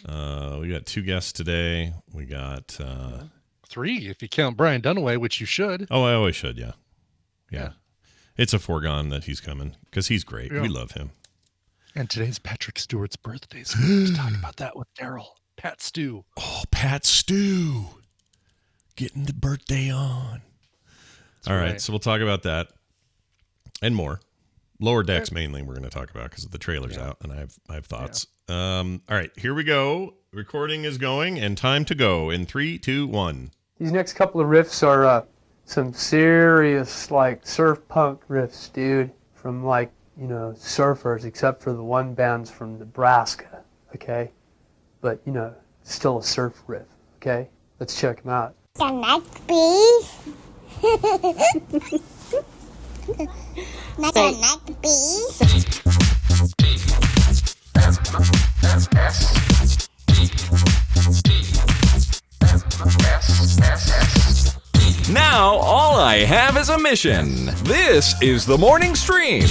We got 2 guests today. We got 3 if you count Brian Dunaway, which you should. Oh, I always should, yeah. It's a foregone that he's coming because he's great. Yeah. We love him. And today's Patrick Stewart's birthday, so we're going to talk about that with Daryl. Pat Stew. Oh, Pat Stew. Getting the birthday on. That's all right, so we'll talk about that and more. Lower Decks mainly we're going to talk about because the trailer's out, and I have thoughts. Yeah. All right, here we go. Recording is going, and time to go in 3, 2, 1. These next couple of riffs are some serious, like, surf punk riffs, dude, from, like, you know, surfers, except for the one band's from Nebraska, okay? But, you know, still a surf riff, okay? Let's check them out. The neck bees. The neck bees. Now, all I have is a mission. This is the morning stream.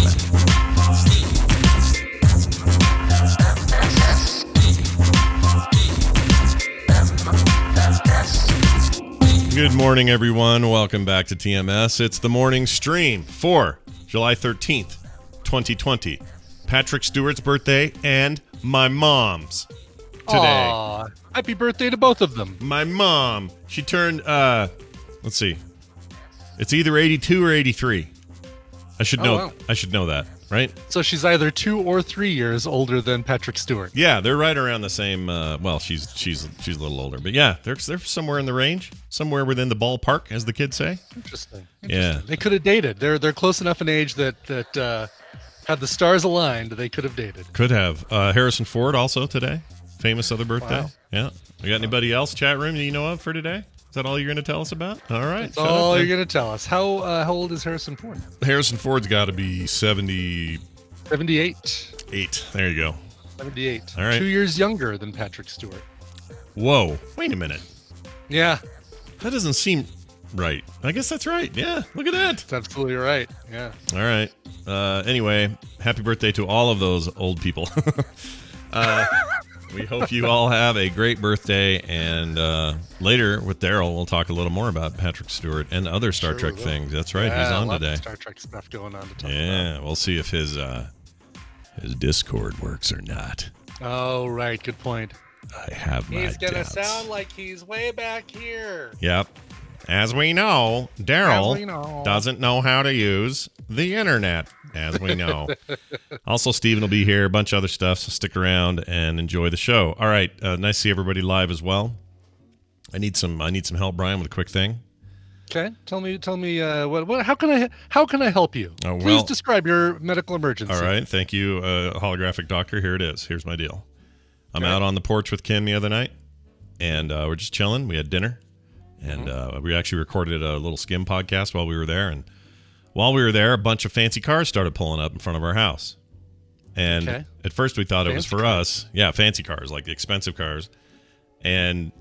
Good morning, everyone. Welcome back to TMS. It's the morning stream for July 13th, 2020. Patrick Stewart's birthday and my mom's today. Aww, happy birthday to both of them. My mom, she turned, let's see. It's either 82 or 83. I should know. Wow. I should know that, right? So she's either 2 or 3 years older than Patrick Stewart. Yeah, they're right around the same. Well, she's a little older, but yeah, they're somewhere in the range, somewhere within the ballpark, as the kids say. Interesting. Yeah, they could have dated. They're close enough in age that had the stars aligned, they could have dated. Could have. Harrison Ford also today, famous other birthday. Wow. Yeah. We got anybody else chat room that you know of for today? Is that all you're going to tell us about? All right. That's all you're going to tell us. How old is Harrison Ford? Harrison Ford's got to be 78. 78. There you go. 78. All right. 2 years younger than Patrick Stewart. Whoa. Wait a minute. Yeah. That doesn't seem right. I guess that's right. Yeah. Look at that. That's absolutely right. Yeah. All right. Anyway, happy birthday to all of those old people. We hope you all have a great birthday, and later with Daryl, we'll talk a little more about Patrick Stewart and other Star Trek things. That's right, he's on today. Star Trek stuff going on to talk about. Yeah, we'll see if his Discord works or not. Oh, right, good point. I have my He's gonna doubts. sound like he's way back here. Yep. As we know, Daryl doesn't know how to use the internet, as we know. Also, Steven will be here, a bunch of other stuff, so stick around and enjoy the show. All right, nice to see everybody live as well. I need some help, Brian, with a quick thing. Okay, tell me, what? How can I help you? Please describe your medical emergency. All right, thank you, holographic doctor. Here it is. Here's my deal. I'm out on the porch with Kim the other night, and we're just chilling. We had dinner. And we actually recorded a little skim podcast while we were there. And while we were there, a bunch of fancy cars started pulling up in front of our house. And at first we thought it was for us. Yeah, fancy cars, like the expensive cars. And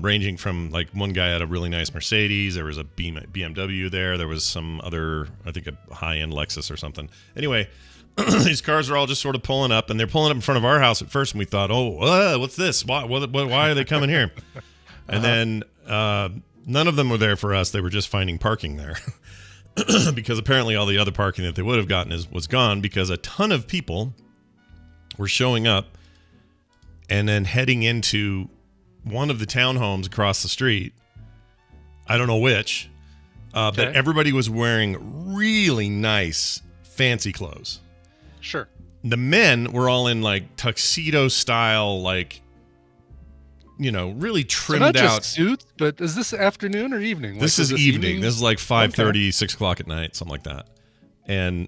ranging from, like, one guy had a really nice Mercedes. There was a BMW there. There was some other, I think, a high-end Lexus or something. Anyway, these cars are all just sort of pulling up. And they're pulling up in front of our house at first. And we thought, what's this? Why are they coming here? And then none of them were there for us. They were just finding parking there because apparently all the other parking that they would have gotten was gone because a ton of people were showing up and then heading into one of the townhomes across the street. I don't know which, but everybody was wearing really nice, fancy clothes. Sure. The men were all in, like, tuxedo style, like, you know, really trimmed not out. Just suits, but is this afternoon or evening? This is evening. This is like 5:30, 6 o'clock at night, something like that. And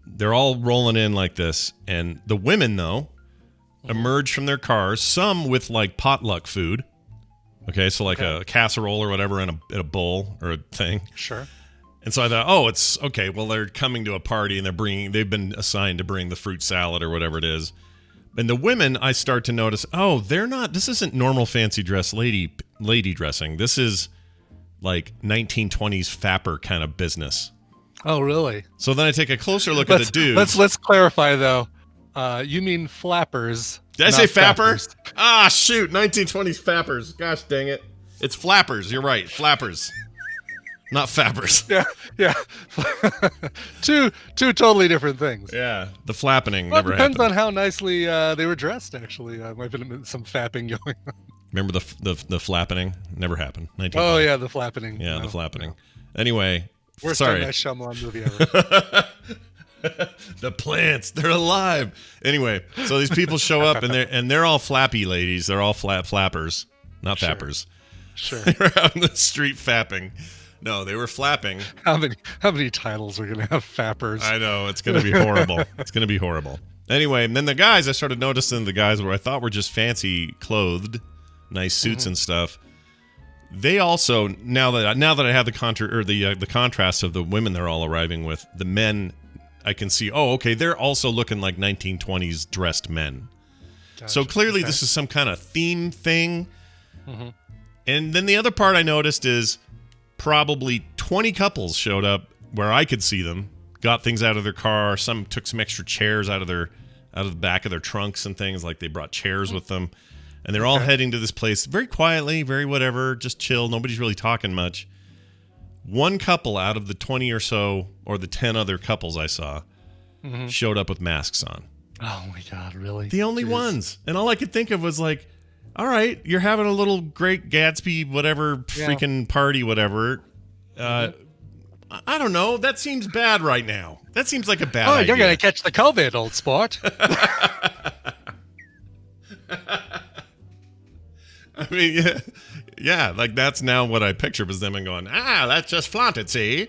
they're all rolling in like this. And the women, though, emerge from their cars, some with, like, potluck food. Okay, so like a casserole or whatever in a bowl or a thing. Sure. And so I thought, it's okay. Well, they're coming to a party and they've been assigned to bring the fruit salad or whatever it is. And the women, I start to notice, this isn't normal fancy dress lady dressing. This is like 1920s fapper kind of business. Oh, really? So then I take a closer look at the dudes. Let's clarify, though. You mean flappers. Did I say fapper? Ah, shoot. 1920s fappers. Gosh dang it. It's flappers. You're right. Flappers. Not fappers. Yeah. two totally different things. Yeah. The flappening Well, never depends happened. on how nicely they were dressed, actually. Might have been some fapping going on. Remember the flappening? Never happened. 1920. Oh, yeah, the flappening. Yeah, No, the flappening. no. Anyway. Worst sorry. Night Shyamalan movie ever. The plants, they're alive. Anyway, so these people show up and they're all flappy ladies. They're all flappers, not Sure. fappers. Sure. They were out in the street fapping. No, they were flapping. How many titles are gonna have fappers? I know, it's gonna be horrible. It's gonna be horrible. Anyway, and then the guys, I started noticing the guys where I thought were just fancy clothed, nice suits and stuff. They also, now that I have the contrast of the women they're all arriving with, the men, I can see, oh, okay, they're also looking like 1920s dressed men. Gotcha. So clearly this is some kind of theme thing. Mm-hmm. And then the other part I noticed is probably 20 couples showed up where I could see them, got things out of their car. Some took some extra chairs out of the back of their trunks and things, like they brought chairs with them. And they're all heading to this place very quietly, very whatever, just chill. Nobody's really talking much. One couple out of the 20 or so, or the 10 other couples I saw, showed up with masks on. Oh my God, really? The only ones. And all I could think of was like, all right, you're having a little Great Gatsby, whatever, freaking party, whatever. I don't know. That seems bad right now. That seems like a bad idea. You're going to catch the COVID, old sport. I mean, yeah, like that's now what I picture was them and going, let's just flaunt it, see?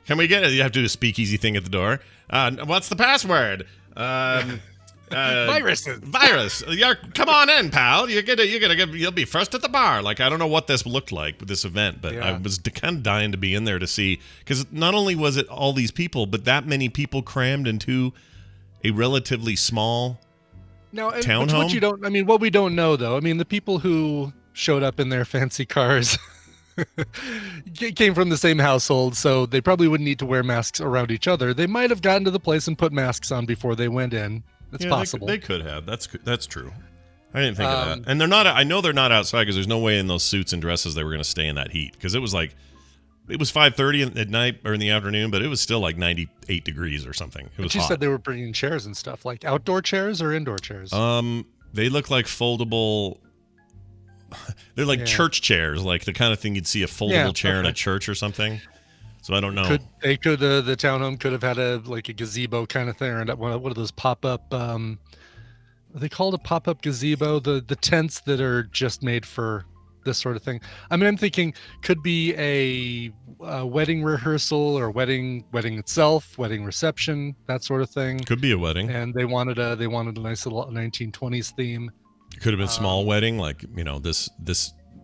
Can we get it? You have to do a speakeasy thing at the door. What's the password? Viruses. Virus. Come on in, pal. You'll be first at the bar. Like, I don't know what this looked like with this event, but I was kind of dying to be in there to see, because not only was it all these people, but that many people crammed into a relatively small townhome. What we don't know, though, I mean, the people who showed up in their fancy cars came from the same household, so they probably wouldn't need to wear masks around each other. They might have gotten to the place and put masks on before they went in. It's possible. They could have. That's true. I didn't think of that. And they're not. I know they're not outside because there's no way in those suits and dresses they were going to stay in that heat, because it was 5:30 at night or in the afternoon, but it was still like 98 degrees or something. It was But you hot. said they were bringing chairs and stuff, like outdoor chairs or indoor chairs? They look like foldable. They're like church chairs, like the kind of thing you'd see a foldable chair in a church or something. So I don't know. The townhome could have had a gazebo kind of thing, or one of those pop-up. Are they called a pop-up gazebo? The tents that are just made for this sort of thing. I mean, I'm thinking could be a wedding rehearsal or wedding itself, wedding reception, that sort of thing. Could be a wedding. And they wanted a nice little 1920s theme. It could have been a small wedding, like, this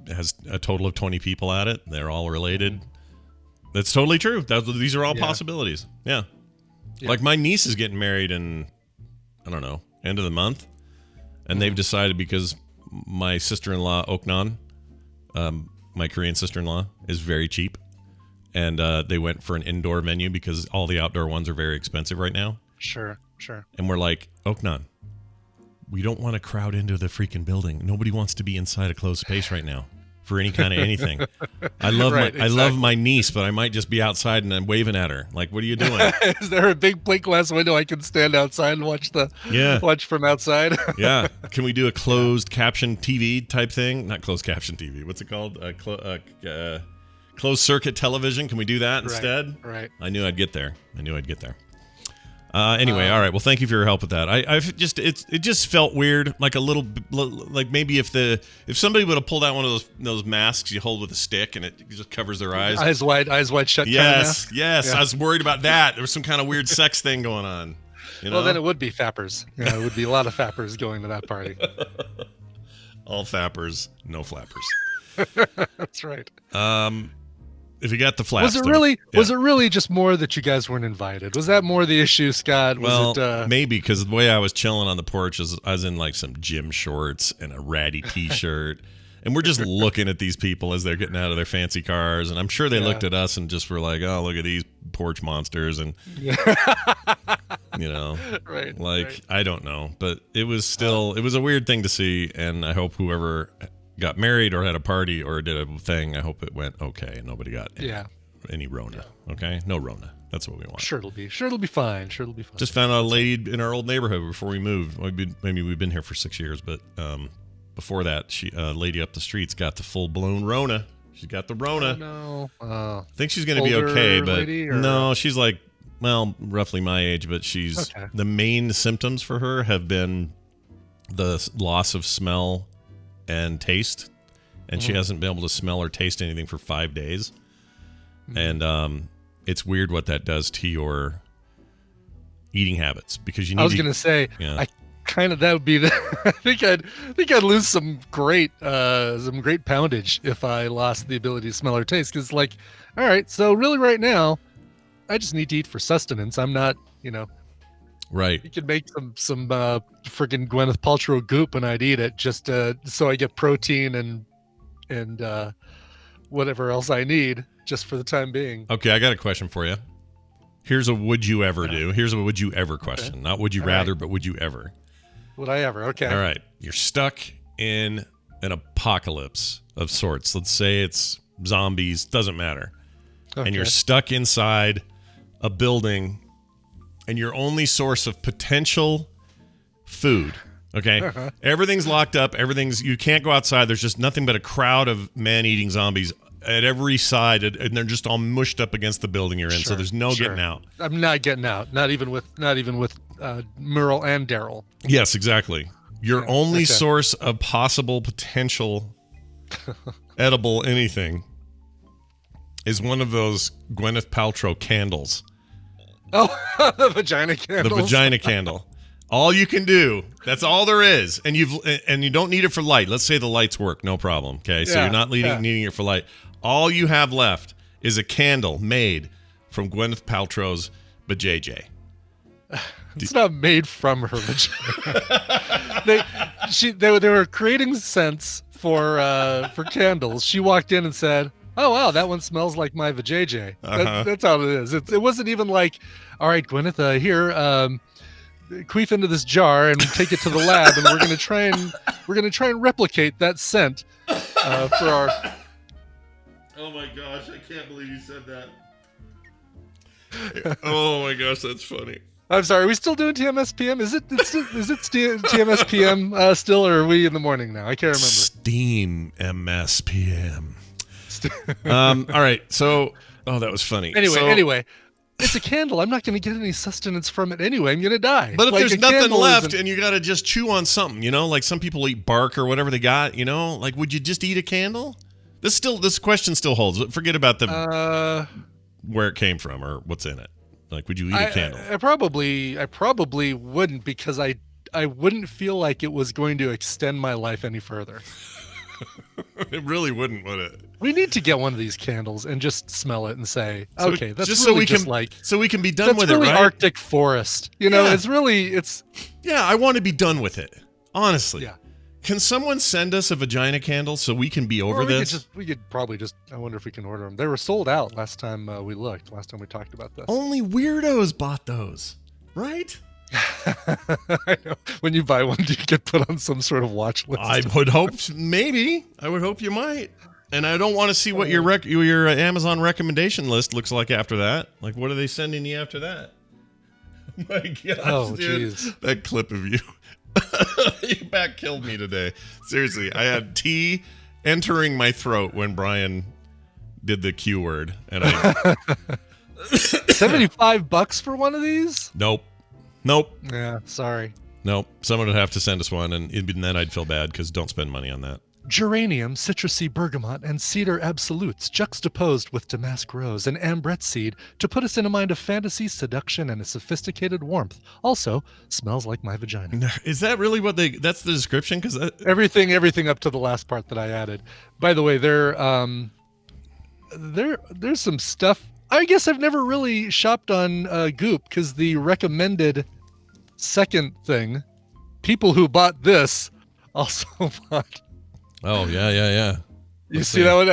has a total of 20 people at it. They're all related. That's totally true. These are all possibilities. Yeah. Like my niece is getting married in, I don't know, end of the month. And they've decided, because my sister-in-law, Oknan, my Korean sister-in-law, is very cheap. And they went for an indoor venue because all the outdoor ones are very expensive right now. Sure. And we're like, Oknan, we don't want to crowd into the freaking building. Nobody wants to be inside a closed space right now for any kind of anything. I love my niece, but I might just be outside and I'm waving at her. Like, what are you doing? Is there a big plate glass window I can stand outside and watch from outside? Yeah. Can we do a closed caption TV type thing? Not closed caption TV. What's it called? Closed circuit television. Can we do that instead? Right. I knew I'd get there. Anyway, all right. Well, thank you for your help with that. It just felt weird, like a little, like maybe if somebody would have pulled out one of those masks you hold with a stick and it just covers their eyes. Eyes wide shut. Yes. Yeah. I was worried about that. There was some kind of weird sex thing going on. Well, then it would be fappers. It would be a lot of fappers going to that party. All fappers, no flappers. That's right. If you got the flaps, was it really just more that you guys weren't invited? Was that more the issue, Scott? Maybe, because the way I was chilling on the porch is I was in like some gym shorts and a ratty t-shirt, and we're just looking at these people as they're getting out of their fancy cars, and I'm sure they looked at us and just were like, "Oh, look at these porch monsters," and You know, Right. like right. I don't know, but it was still it was a weird thing to see, and I hope whoever got married or had a party or did a thing, I hope it went okay and nobody got any Rona. Okay, no Rona. That's what we want. Sure it'll be fine. Just found out a lady in our old neighborhood before we moved. Maybe we've been here for 6 years, but before that, a lady up the street's got the full blown Rona. She's got the Rona. Oh, no. I think she's going to be okay, but no, she's like, well, roughly my age, but the main symptoms for her have been the loss of smell and taste, and she hasn't been able to smell or taste anything for 5 days. And it's weird what that does to your eating habits, because I was going to say, yeah. that would be I think I'd lose some great poundage if I lost the ability to smell or taste, because all right, so really right now I just need to eat for sustenance. I'm not, right. You could make some freaking Gwyneth Paltrow goop and I'd eat it just so I get protein and whatever else I need just for the time being. Okay, I got a question for you. Here's a would you ever do. Here's a would you ever question. Okay. Not would you rather, but would you ever. Would I ever? Okay. All right. You're stuck in an apocalypse of sorts. Let's say it's zombies, doesn't matter. Okay. And you're stuck inside a building, and your only source of potential food, okay? Everything's locked up. You can't go outside. There's just nothing but a crowd of man-eating zombies at every side, and they're just all mushed up against the building you're in. So there's no getting out. I'm not getting out. Not even with Merle and Daryl. Yes, exactly. Your only source of possible potential edible anything is one of those Gwyneth Paltrow candles. Oh, the vagina candles. The vagina candle. All you can do. That's all there is. And you don't need it for light. Let's say the lights work, no problem. Okay, so you're not needing it for light. All you have left is a candle made from Gwyneth Paltrow's vajayjay. It's not made from her vagina. they were creating scents for candles. She walked in and said, "Oh wow, that one smells like my vajayjay." That's how it is. It wasn't even like, "All right, Gwyneth, here, queef into this jar and take it to the lab, and we're gonna try and replicate that scent for our." Oh my gosh, I can't believe you said that. Oh my gosh, that's funny. I'm sorry. Are we still doing TMS PM? Is it TMS PM still, or are we in the morning now? I can't remember. Steam MS PM. All right. So, that was funny. Anyway, it's a candle. I'm not going to get any sustenance from it anyway. I'm going to die. But if there's nothing left and you got to just chew on something, like some people eat bark or whatever they got, like would you just eat a candle? This question still holds. Forget about the where it came from or what's in it. Like, would you eat a candle? I probably wouldn't, because I wouldn't feel like it was going to extend my life any further. It really wouldn't, would it? We need to get one of these candles and just smell it and say, okay, that's just really so we can be done with it, right? Arctic forest. It's yeah, I want to be done with it. Honestly. Yeah. Can someone send us a vagina candle so we can be over this? We could probably just, I wonder if we can order them. They were sold out last time we looked, last time we talked about this. Only weirdos bought those, right? I know. When you buy one, do you get put on some sort of watch list? I would hope, maybe. I would hope you might. And I don't want to see what your Amazon recommendation list looks like after that. Like, what are they sending you after that? Oh my gosh, dude. Jeez. That clip of you. You back killed me today. Seriously, I had tea entering my throat when Brian did the Q word, and I $75 for one of these? Nope. Yeah, sorry. Nope. Someone would have to send us one, and then I'd feel bad because don't spend money on that. Geranium, citrusy bergamot, and cedar absolutes juxtaposed with damask rose and ambrette seed to put us in a mind of fantasy, seduction, and a sophisticated warmth. Also, smells like my vagina. Is that really that's the description? Because everything up to the last part that I added. By the way, there's some stuff. I guess I've never really shopped on Goop, because the recommended second thing, people who bought this also bought. Oh, yeah. You see that one?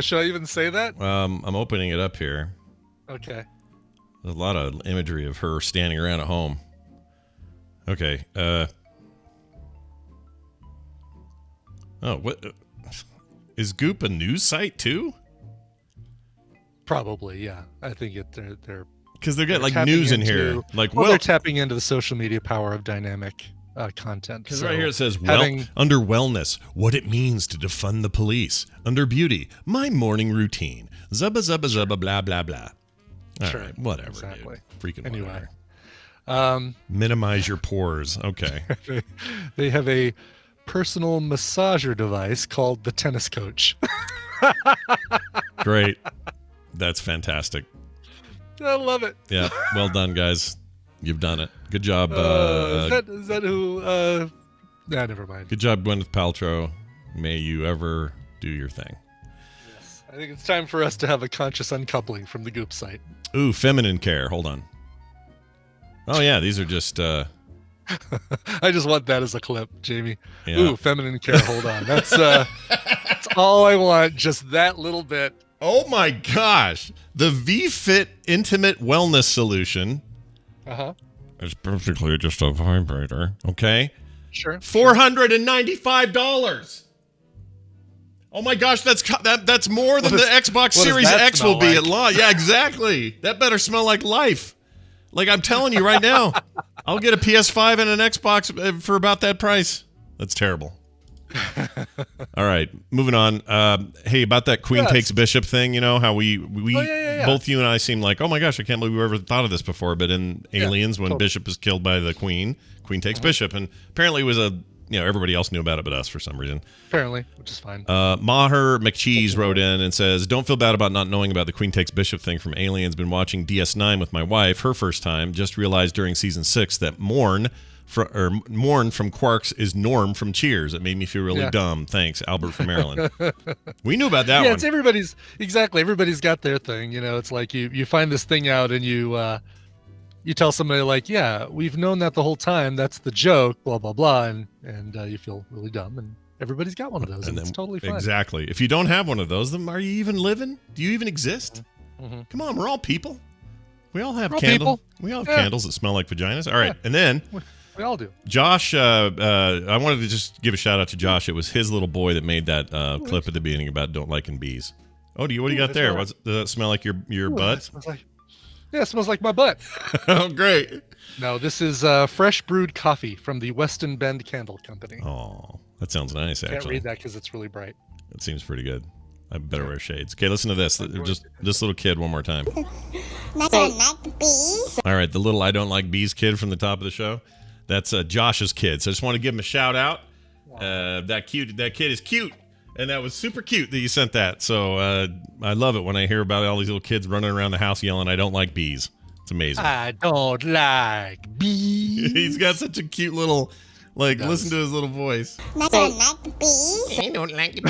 Should I even say that? I'm opening it up here. Okay. There's a lot of imagery of her standing around at home. Okay. What? Is Goop a news site too? Probably, yeah. I think they're because they've got like tapping news in into- here. Like, well, they're tapping into the social media power of dynamic content. because So right here it says, having- under wellness, what it means to defund the police. Under beauty, my morning routine. Zubba, zubba, zubba, blah, blah, blah. All Sure, right, whatever, exactly. dude. Freaking Anyway. whatever. Minimize your pores. Okay. They have a personal massager device called the tennis coach. Great. That's fantastic. I love it. Yeah. Well done, guys. You've done it. Good job. Is that who? Never mind. Good job, Gwyneth Paltrow. May you ever do your thing. Yes. I think it's time for us to have a conscious uncoupling from the Goop site. Ooh, feminine care. Hold on. Oh, yeah. These are just... I just want that as a clip, Jamie. Yeah. Ooh, feminine care. Hold on. That's all I want. Just that little bit. Oh, my gosh. The V-Fit Intimate Wellness Solution. Uh-huh. It's basically just a vibrator. Okay. Sure. $495. Oh my gosh, that's more than the Xbox what does Series that X smell will be like? at launch. Yeah, exactly. That better smell like life. Like I'm telling you right now, I'll get a PS5 and an Xbox for about that price. That's terrible. All right, moving on. Hey, about that Queen Yes. takes Bishop thing, you know how we yeah. both you and I seem like, oh my gosh, I can't believe we ever thought of this before. But in Aliens, when totally. Bishop is killed by the Queen takes Bishop, and apparently it was everybody else knew about it but us for some reason. Apparently, which is fine. Maher McCheese wrote in and says, don't feel bad about not knowing about the Queen Takes Bishop thing from Aliens. Been watching DS9 with my wife, her first time. Just realized during season 6 that Morn from Quarks is Norm from Cheers. It made me feel really dumb. Thanks, Albert from Maryland. We knew about that one. It's everybody's got their thing. It's like you find this thing out and you tell somebody like, yeah, we've known that the whole time. That's the joke, blah, blah, blah. And you feel really dumb. And everybody's got one of those. And it's totally fine. Exactly. If you don't have one of those, then are you even living? Do you even exist? Mm-hmm. Come on, we're all people. We all have We're all candles. people. We all have candles that smell like vaginas. All right. And then We all do. Josh, I wanted to just give a shout out to Josh. It was his little boy that made that clip at the beginning about don't liking bees. Oh, what do you got there? Does that smell like your butt? It smells like my butt. Oh, great. No, this is fresh brewed coffee from the Weston Bend Candle Company. Oh, that sounds nice, Can't actually. read that because it's really bright. That seems pretty good. I better wear shades. Okay, listen to this. Just this little kid one more time. I don't like bees. All right, the little I don't like bees kid from the top of the show. That's Josh's kid. So I just want to give him a shout out. That kid is cute. And that was super cute that you sent that. So I love it when I hear about all these little kids running around the house yelling, I don't like bees. It's amazing. I don't like bees. He's got such a cute little, listen to his little voice. I don't like bees. I don't like bees.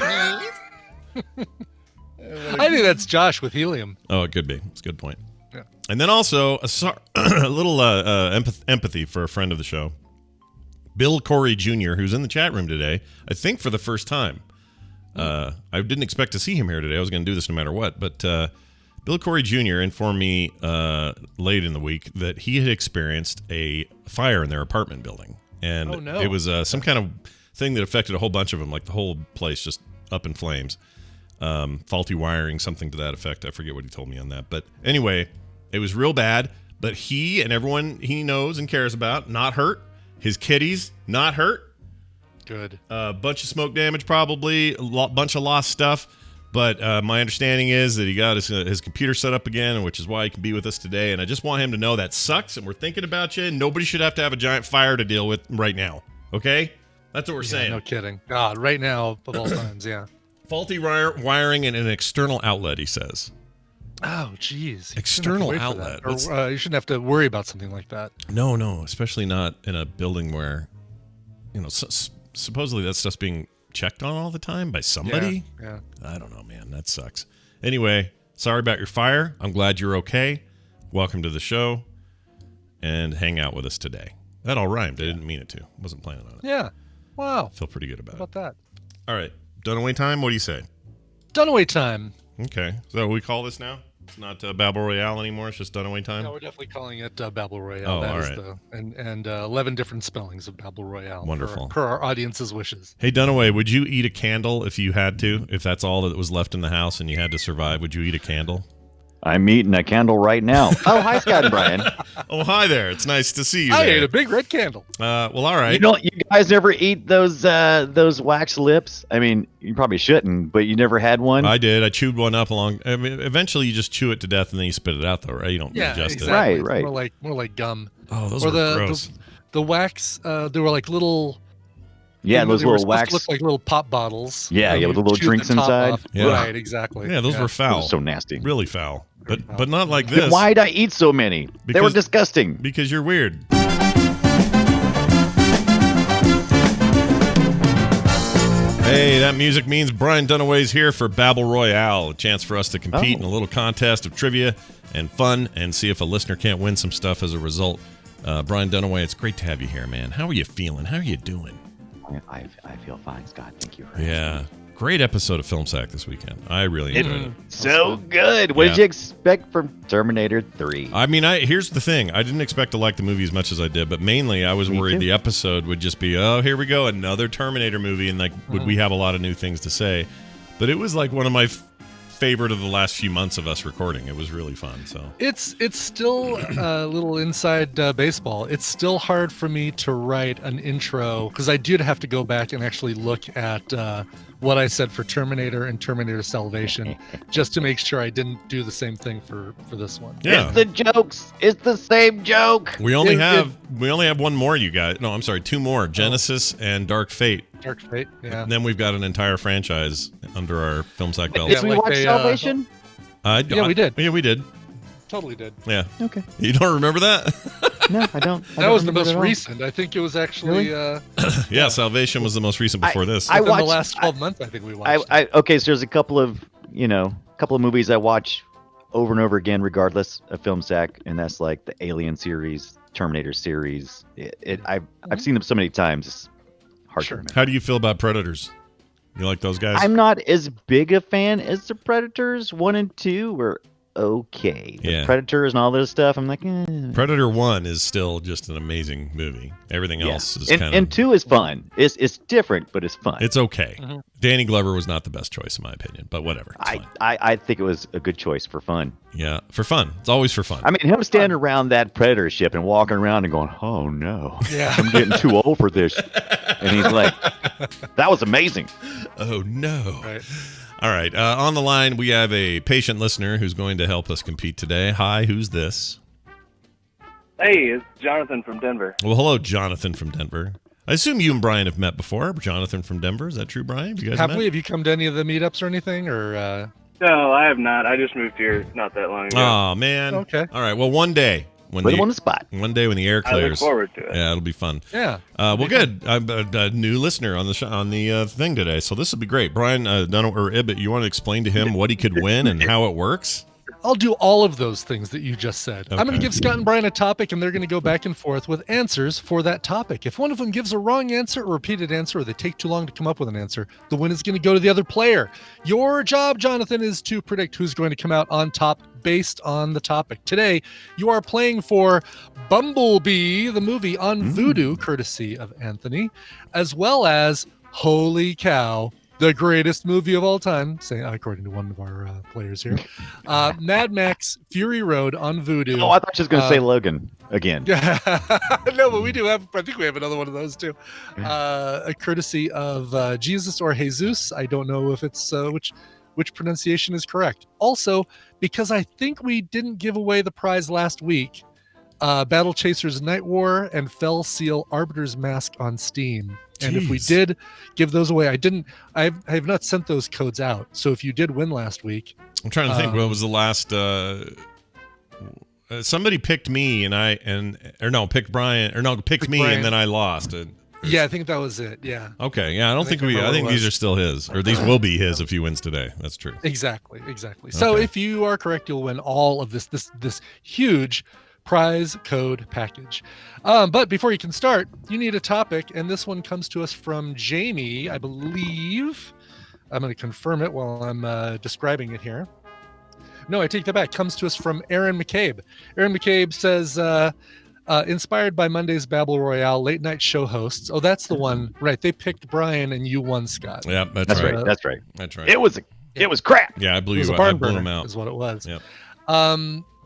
I think that's Josh with helium. Oh, it could be. It's a good point. Yeah. And then also a little empathy for a friend of the show, Bill Corey Jr., who's in the chat room today, I think for the first time. I didn't expect to see him here today. I was going to do this no matter what. But Bill Corey Jr. informed me late in the week that he had experienced a fire in their apartment building. And Oh, no. it was some kind of thing that affected a whole bunch of them, like the whole place just up in flames. Faulty wiring, something to that effect. I forget what he told me on that. But anyway, it was real bad. But he and everyone he knows and cares about, not hurt. His kitties, not hurt. Good. A bunch of smoke damage, probably a bunch of lost stuff. But my understanding is that he got his computer set up again, which is why he can be with us today. And I just want him to know that sucks, and we're thinking about you. And nobody should have to have a giant fire to deal with right now. Okay, that's what we're saying. No kidding. God, right now of all times, yeah. Faulty wiring and an external outlet, he says. Oh, geez. External outlet. Or, you shouldn't have to worry about something like that. No, especially not in a building where, supposedly that stuff's being checked on all the time by somebody. Yeah. I don't know, man. That sucks. Anyway, sorry about your fire. I'm glad you're okay. Welcome to the show. And hang out with us today. That all rhymed. I didn't mean it to. Wasn't planning on it. Yeah. Wow. Feel pretty good about How about that? All right. Dunaway time? What do you say? Dunaway time. Okay. So we call this now? It's not Babel Royale anymore. It's just Dunaway time. No, we're definitely calling it Babel Royale. Oh, That all is right. and 11 different spellings of Babel Royale. Wonderful. Per our audience's wishes. Hey, Dunaway, would you eat a candle if you had to? If that's all that was left in the house and you had to survive, would you eat a candle? I'm eating a candle right now. Oh, hi, Scott and Brian. Oh, hi there. It's nice to see you. I there. ate a big red candle. Well, all right. You guys never eat those wax lips? I mean, you probably shouldn't, but you never had one? I did. I chewed one up along. I mean, eventually you just chew it to death and then you spit it out, though, right? You don't Yeah, ingest exactly. it. Right. More like gum. Oh, those Or were gross. the wax. They were like little. Yeah, those they were little supposed wax. to look like little pop bottles. Yeah, and with you the little chew drinks the top inside. off. Yeah. Right, exactly. Yeah, those were Those foul. are so nasty. Really foul. Very But foul. but not like Then this. why'd I eat so many? They were Because- disgusting. Because you're weird. Hey, that music means Brian Dunaway's here for Babel Royale, a chance for us to compete in a little contest of trivia and fun and see if a listener can't win some stuff as a result. Brian Dunaway, it's great to have you here, man. How are you feeling? How are you doing? I feel fine, Scott. Thank you. Yeah. Great episode of Film Sack this weekend. I really enjoyed it. So good. What Yeah. did you expect from Terminator 3? I mean, here's the thing. I didn't expect to like the movie as much as I did, but mainly I was Me worried too. the episode would just be, oh, here we go, another Terminator movie, and like, would we have a lot of new things to say? But it was like one of my favorite of the last few months of us recording. It was really fun. So It's still a little inside baseball. It's still hard for me to write an intro because I did have to go back and actually look at what I said for Terminator and Terminator Salvation just to make sure I didn't do the same thing for this one. yeah, It's the jokes. It's the same joke. we only it- have one more. You guys, no, I'm sorry, two more: Genesis and Dark Fate. Dark Fate, yeah. And then we've got an entire franchise under our Film Sack belt. Did we like watch they, Salvation? Yeah, we did. Yeah, we did. Totally did. Yeah. Okay. You don't remember that? No, I don't. That was the most recent. I think it was actually Yeah, Salvation was the most recent before this. I within the watched- last 12 months, I think we watched. Okay, so there's a couple of movies I watch over and over again, regardless of Film Sack, and that's like the Alien series, Terminator series. I've seen them so many times. It's hard to remember. How do you feel about Predators? You like those guys? I'm not as big a fan as the Predators 1 and 2 were okay. The Yeah. Predators and all this stuff, I'm like, Predator 1 is still just an amazing movie. Everything yeah. else is and, kind and of... 2 is fun. It's different, but it's fun. It's okay. Mhm. Danny Glover was not the best choice, in my opinion, but whatever. It's fine. I think it was a good choice for fun. Yeah, for fun. It's always for fun. I mean, him standing around that Predator ship and walking around and going, oh no, Yeah. I'm getting too old for this. And he's like, that was amazing. Oh, no. Right. All right. On the line, we have a patient listener who's going to help us compete today. Hi, who's this? Hey, it's Jonathan from Denver. Well, hello, Jonathan from Denver. I assume you and Brian have met before. Jonathan from Denver. Is that true, Brian? Have you guys Have met? we? Have you come to any of the meetups or anything? Or No, I have not. I just moved here not that long ago. Oh, man. Okay. All right. Well, one day. When Put him on the spot. One day when the air I look clears. forward to it. Yeah, it'll be fun. yeah. Well, good. I'm a new listener on the thing today, so this will be great. Brian, Ibbett, you want to explain to him what he could win and how it works? I'll do all of those things that you just said. I'm going Okay. to give Scott and Brian a topic, and they're going to go back and forth with answers for that topic. If one of them gives a wrong answer, a repeated answer, or they take too long to come up with an answer, the win is going to go to the other player. Your job, Jonathan, is to predict who's going to come out on top based on the topic. Today, you are playing for Bumblebee, the movie on Vudu, courtesy of Anthony, as well as Holy Cow, the greatest movie of all time, according to one of our players here. Mad Max Fury Road on Vudu. Oh, I thought she was going to say Logan again. No, but we do have, I think we have another one of those too. A courtesy of Jesus or Jesus. I don't know if it's which pronunciation is correct. Also, because I think we didn't give away the prize last week, Battle Chasers Night War and Fell Seal Arbiter's Mask on Steam. And if we Jeez. did give those away, I have not sent those codes out. So if you did win last week, I'm trying to think. What was the last? Somebody picked me picked Brian, picked me, Brian. and then I lost. yeah, I think that was it. Yeah, Okay, yeah, I don't think I I remember think what it these was. are still his, or these will be his if he wins today. That's true. exactly. So Okay. if you are correct, you'll win all of this huge prize code package. But before you can start, you need a topic, and this one comes to us from Jamie, I believe. I'm going to confirm it while I'm describing it here. No, I take that back. Comes to us from Aaron McCabe. Aaron McCabe says, inspired by Monday's Babble Royale late night show hosts. Oh, that's the one, right? They picked Brian and you won, Scott. Yeah, That's right. That's right. That's right. It was crap. Yeah, I blew It was you. a barn I blew burner, him out. is what it was. Yep.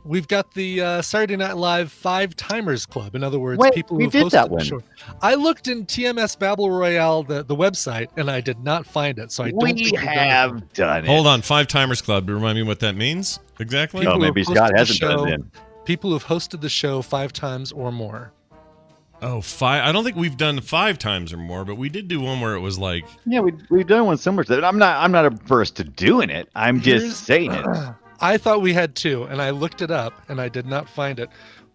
We've got the Saturday Night Live 5 Timers Club. In other words, Wait, people we who've did hosted that the one. show. I looked in TMS Babble Royale, the website, and I did not find it. So I don't think We we've done it. have done it. Hold on, 5 Timers Club. Remind me what that means exactly. No, People maybe who Scott hosted the hasn't done show- it then. People who've hosted the show 5 times or more. Oh, 5. I don't think we've done 5 times or more, but we did do one where it was like, Yeah, we've done one similar to that. I'm not averse to doing it. I'm Here's- just saying it. I thought we had 2, and I looked it up, and I did not find it.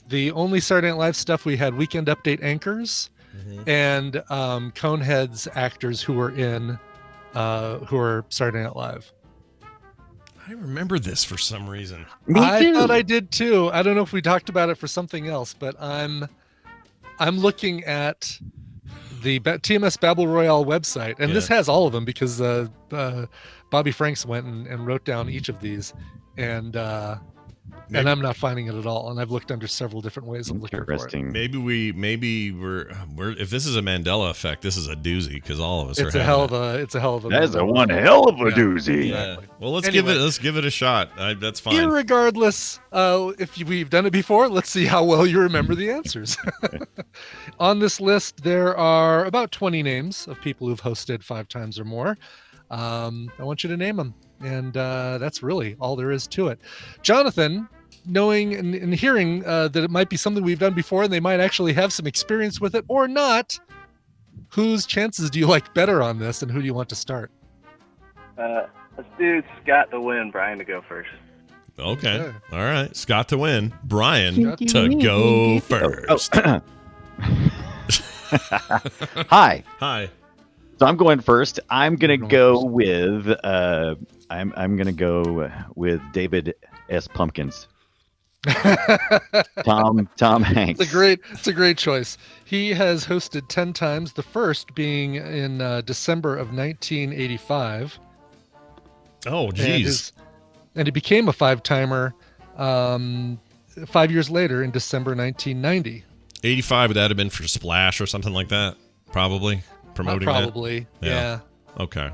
The only Saturday Night Live stuff we had Weekend Update anchors and Coneheads actors who were in, who are Saturday Night Live. I remember this for some reason. Me I too. thought I did too. I don't know if we talked about it for something else, but I'm looking at the TMS Babble Royale website, and this has all of them because Bobby Franks went and wrote down each of these, and I'm not finding it at all. And I've looked under several different ways of looking for it. Interesting. Maybe we're if this is a Mandela effect, this is a doozy because all of us It's are a hell having of a. It's a hell of a. That is a one hell of a doozy. Yeah. Exactly. Well, let's Anyway. give it a shot. That's fine. Irregardless, if we've done it before, let's see how well you remember the answers. On this list, there are about 20 names of people who've hosted 5 times or more. I want you to name them, and that's really all there is to it. Jonathan, knowing and hearing that it might be something we've done before, and they might actually have some experience with it or not, whose chances do you like better on this, and who do you want to start? Let's do Scott to win, Brian to go first. Okay. Okay. All right. Scott to win. Brian Scott to go first. Hi. Hi. So I'm going first. I'm gonna go with I'm gonna go with David S. Pumpkins. Tom Hanks. It's a great choice. He has hosted 10 times, the first being in December of 1985. Oh, geez. And he became a 5-timer 5 years later in December 1990. 85, would that have been for Splash or something like that? Probably. Promoting that? Probably, Yeah. yeah. Okay.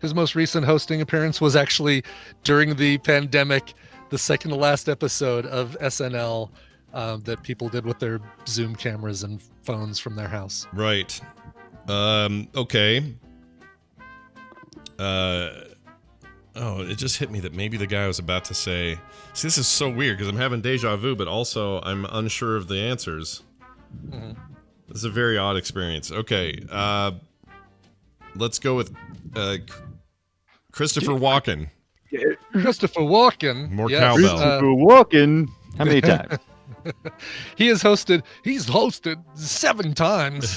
His most recent hosting appearance was actually during the pandemic, the second to last episode of SNL that people did with their Zoom cameras and phones from their house. Right. Okay. Oh, it just hit me that maybe the guy I was about to say. See, this is so weird because I'm having deja vu, but also I'm unsure of the answers. Mhm. This is a very odd experience. Okay. Let's go with Christopher Walken. Christopher Walken. More yes, cowbell. Christopher Walken. How many times? He's hosted 7 times,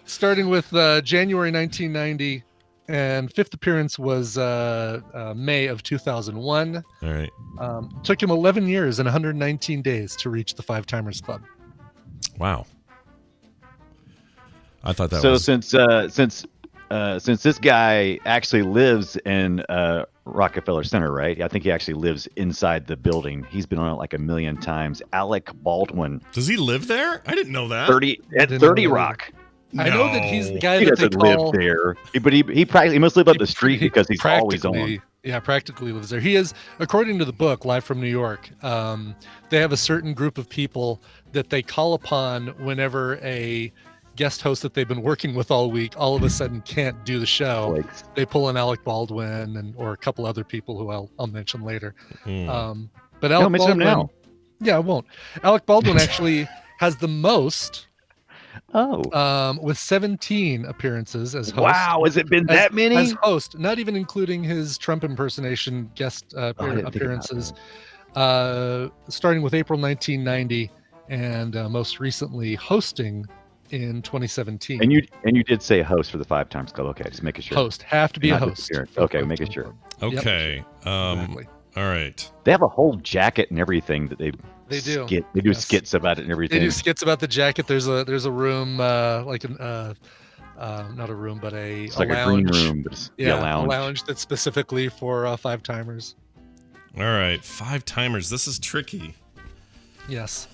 starting with January 1990, and 5th appearance was May of 2001. All right. Took him 11 years and 119 days to reach the 5-timers club. Wow. I thought that So was... since this guy actually lives in Rockefeller Center, right? I think he actually lives inside the building. He's been on it like a million times. Alec Baldwin, Does he live there? I didn't know that. 30 at Didn't 30 know that. Rock. I know that he's the No. guy He that they doesn't call. live there, but he must live up the street because he's always on. Yeah, practically lives there. He is, according to the book, Live from New York, they have a certain group of people that they call upon whenever a guest host that they've been working with all week all of a sudden can't do the show. Like, They pull in Alec Baldwin or a couple other people who I'll mention later. Hmm. But don't Alec mention him Baldwin, now. yeah, I won't. Alec Baldwin actually has the most Oh, with 17 appearances as host. wow! Has it been that many? As host, not even including his Trump impersonation guest I didn't think about appearances, starting with April 1990 and most recently hosting in 2017. And you did say host for the 5 times club. Okay, just making sure. Host, have to be a Not host. disappearance. Okay, making sure. Okay. Exactly. All right. They have a whole jacket and everything that they do. They do Yes. skits about it and They everything. do skits about the jacket. There's a room like an not a room but It's a like a green lounge. room, but it's Yeah, lounge. a lounge that's specifically for 5-timers. All right, 5 timers. This is tricky. Yes.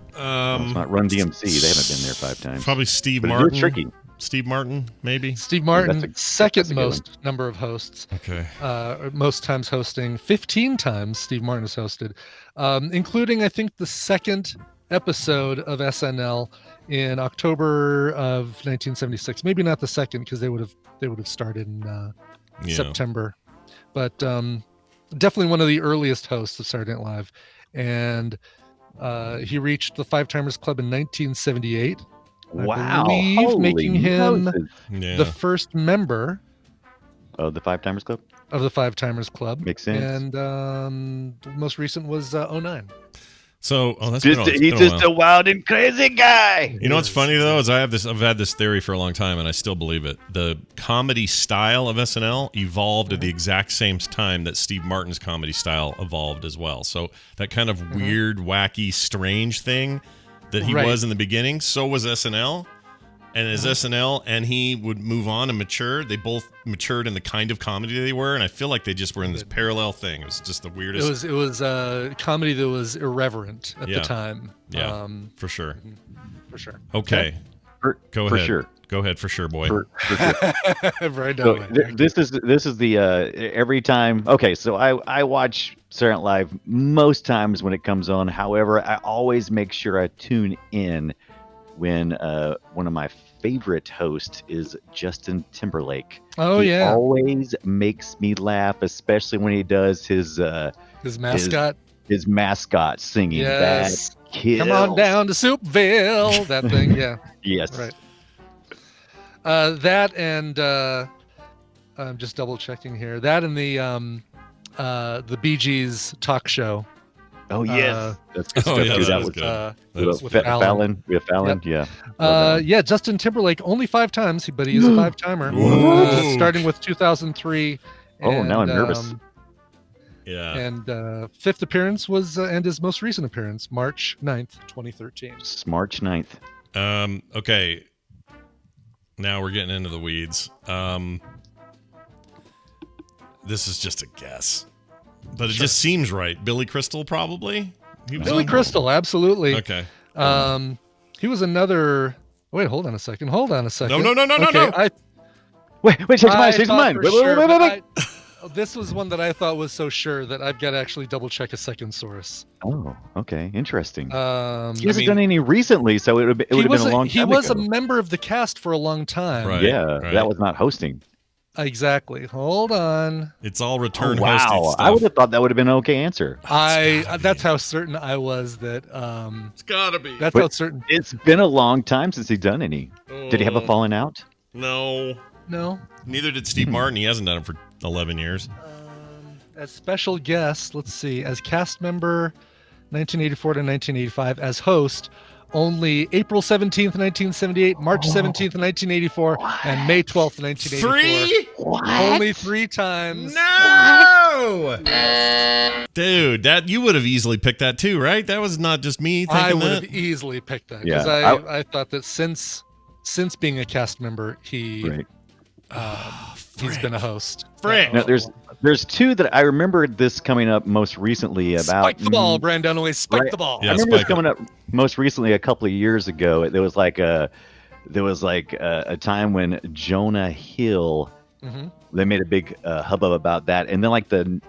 It's not Run DMC. They haven't been there 5 times. Probably Steve But it is Martin. tricky. Steve Martin, maybe. Steve Martin, that's a second good most number of hosts. Okay. Most times hosting. 15 times Steve Martin has hosted, including, I think, the second episode of SNL in October of 1976. Maybe not the second, because they would have started in September. But definitely one of the earliest hosts of Saturday Night Live. And he reached the 5 Timers Club in 1978. Wow. I believe, Holy making him Moses. the first member Oh, the 5 Timers Club? of the 5 Timers Club. Makes sense. And the most recent was 09. So, that's He's been just a wild and crazy guy. You know what's funny though is I've had this theory for a long time, and I still believe it. The comedy style of SNL evolved at the exact same time that Steve Martin's comedy style evolved as well. So that kind of weird, wacky, strange thing that he was in the beginning, so was SNL. And as SNL and he would move on and mature, they both matured in the kind of comedy they were, and I feel like they just were in this parallel thing. It was just the weirdest. It was comedy that was irreverent at the time. Yeah, for sure. For sure. Okay. Go ahead. For sure. Go ahead, for sure, boy. For sure. Right So now. this is the every time. Okay, so I watch Saturday Night Live most times when it comes on. However, I always make sure I tune in when one of my favorite hosts is Justin Timberlake. Oh, he yeah. always makes me laugh, especially when he does his mascot. His mascot singing. Yes. That kills. Come on down to Soupville. That thing, yeah. Yes. Right. That and I'm just double checking here. That and the Bee Gees talk show. Oh yes, that's good stuff yeah, too. that That is was good. with Fallon. We have Fallon. Yep. Yeah. Yeah, Justin Timberlake only 5 times, but he is a 5-timer. Starting with 2003. Oh, now I'm nervous. Yeah. And 5th appearance was and his most recent appearance, March 9th, 2013. March 9th. Okay. Now we're getting into the weeds. This is just a guess, but it just seems right. Billy Crystal, probably. Billy Crystal, absolutely. Okay. He was another. Wait, hold on a second. No. Okay, Wait, change mine. Change mine. for Wait. sure, but this was one that I thought was so sure that I've got to actually double check a second source. Oh, okay, interesting. He I hasn't mean, done any recently, so it would have been a long time He was ago. a member of the cast for a long time. Right. Yeah, that was not hosting. Exactly. Hold on. It's all return wow, hosting stuff. I would have thought that would have been an okay answer. That's how certain I was that. It's gotta be. That's But how certain. It's been a long time since he's done any. Did he have a falling out? No. No. Neither did Steve Martin. He hasn't done it for 11 years. As special guest, let's see, as cast member, 1984 to 1985. As host, only April 17th, 1978, March 17th, 1984, and May 12th, 1984. 3? Only 3 times. No! Dude, that you would have easily picked that too, right? That was not just me thinking I would that. have easily picked that Yeah, because I thought that since being a cast member, he's been a host. Frick. No, there's 2 that I remember this coming up most recently about. Spike the ball, Brandon. Always spike Right. the ball. Yeah, I remember this spike it. coming up most recently a couple of years ago. There was like a time when Jonah Hill. Mm-hmm. They made a big hubbub about that, and then like Well, the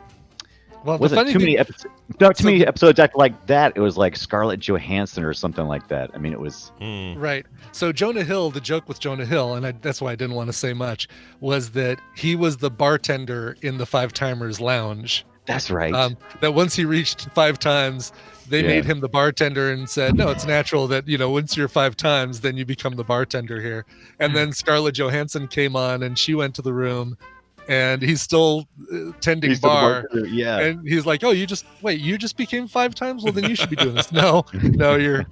wasn't funny too thing, many episodes. Not too many episodes after like that. It was like Scarlett Johansson or something like that. I mean, it was. right. So Jonah Hill, the joke with Jonah Hill, and that's why I didn't want to say much, was that he was the bartender in the 5 Timers Lounge. That's right. That once he reached 5 times, they made him the bartender and said, no, it's natural that, once you're 5 times, then you become the bartender here. And then Scarlett Johansson came on and she went to the room and he's still tending He's the bar. bartender, yeah. And he's like, oh, you just became 5 times? Well, then you should be doing this. No, you're.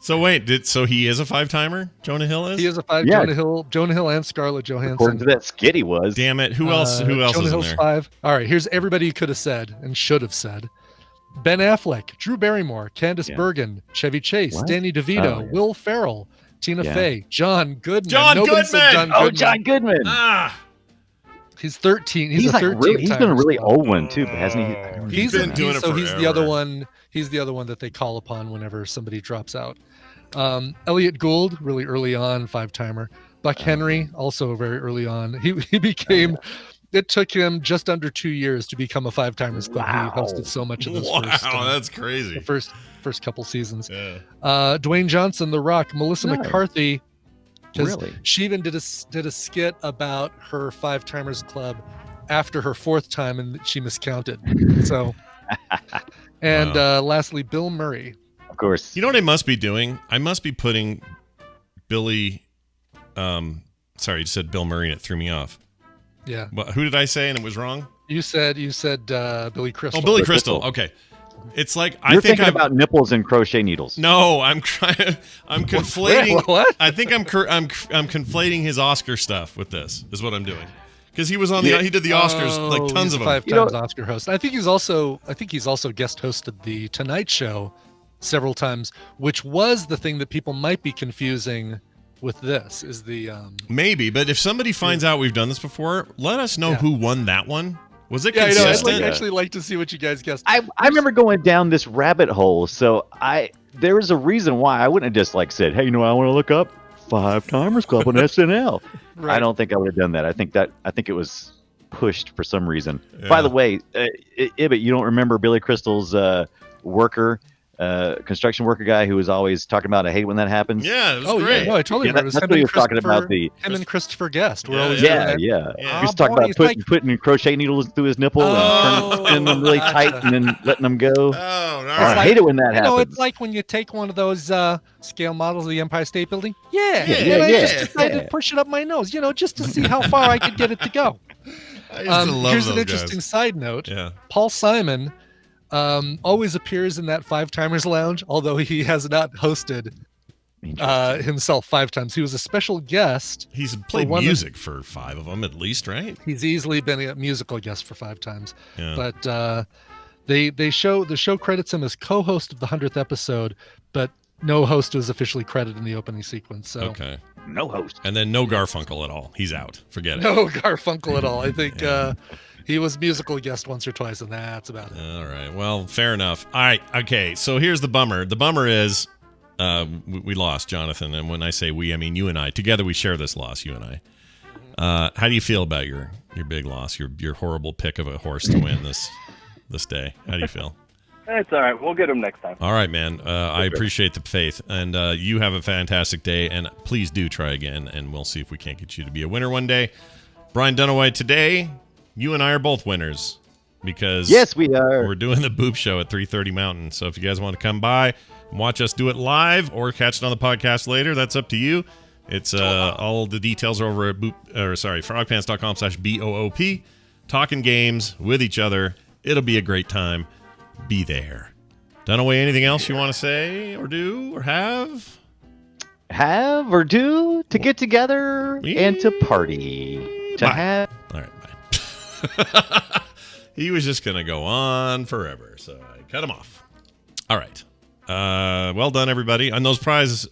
So wait, so he is a 5-timer? Jonah Hill is? He is a 5. Yeah. Jonah Hill and Scarlett Johansson. According to that skit, he was. Damn it. Who else Jonah is in Hill's there? 5. All right, here's everybody you could have said and should have said. Ben Affleck, Drew Barrymore, Candice Bergen, Chevy Chase, What? Danny DeVito, Oh, yeah. Will Ferrell, Tina Yeah. Fey, John Goodman. John Nobody said Goodman! John Oh, John Goodman. Ah! He's 13. He's a like 13. really, he's been a really old one too, but hasn't he? He's been doing it so he's the forever. other one. He's the other one that they call upon whenever somebody drops out. Elliot Gould, really early on, 5-timer. Buck Henry, also very early on. He became. It took him just under 2 years to become a 5-timers club. Wow. He hosted so much of those Wow, first, that's crazy. the first couple seasons. Yeah. Dwayne Johnson, The Rock, Melissa No. McCarthy. 'Cause Really? she even did a skit about her 5-timers club after her 4th time, and she miscounted. So, and lastly, Bill Murray. Of course. You know what I must be doing? I must be putting Billy. Sorry, you said Bill Murray, and it threw me off. Yeah, Well, who did I say, and it was wrong? you said Billy Crystal. Oh, Billy Billy Crystal. Crystal. Okay, it's like You're I think thinking about nipples and crochet needles. No, I'm trying. I'm conflating. What? I think I'm conflating his Oscar stuff with this. Is what I'm doing. Because he was on the. He did the Oscars like tons he's of a them. 5 times Oscar host. I think he's also guest hosted the Tonight Show several times, which was the thing that people might be confusing with this. Is the Maybe, but if somebody finds out we've done this before, let us know who won that one. Was it yeah, I know. consistent? I'd actually like to see what you guys guessed. I remember going down this rabbit hole, so there was a reason why I wouldn't have just like said, hey, I want to look up 5-timers club on SNL. Right. I don't think I would have done that. I think it was pushed for some reason. By the way, Ibbot, you don't remember Billy Crystal's construction worker guy who was always talking about, I hate when that happens. Yeah, it was great. Yeah, no, I totally remember. That's what he was talking about. Him and Christopher Guest. Were Yeah, always yeah. doing that. Yeah. He was talking about putting crochet needles through his nipple and turning them really tight and then letting them go. Oh, all I right. hate it when that happens. It's like when you take one of those scale models of the Empire State Building. Yeah, I just decided to push it up my nose, just to see how far I could get it to go. I used to love Here's an those interesting guys. side note. Yeah. Paul Simon always appears in that 5-timers lounge, although he has not hosted himself 5 times. He was a special guest. He's played music for 5 of them at least, right? He's easily been a musical guest for 5 times. Yeah. But the show credits him as co-host of the 100th episode, but no host was officially credited in the opening sequence. So Okay. No host. And then no Garfunkel at all. He's out. Forget it. no Garfunkel at all. I think he was musical guest once or twice, and that's about it. All right. Well, fair enough. All right. Okay. So here's the bummer. The bummer is we lost Jonathan. And when I say we, I mean you and I. Together we share this loss, you and I. How do you feel about your big loss, your horrible pick of a horse to win this day? How do you feel? It's all right. We'll get him next time. All right, man. I appreciate the faith. And you have a fantastic day. And please do try again. And we'll see if we can't get you to be a winner one day. Brian Dunaway, today, you and I are both winners. Because yes, we are. We're doing the Boop Show at 3:30 Mountain. So if you guys want to come by and watch us do it live or catch it on the podcast later, that's up to you. It's all the details are over at frogpants.com/BOOP. Talking games with each other. It'll be a great time. Be there. Dunaway, anything else you want to say or do or have? Have or do to get together and to party. To Bye. have. All right, bye. He was just going to go on forever, so I cut him off. All right. Well done, everybody. And those prizes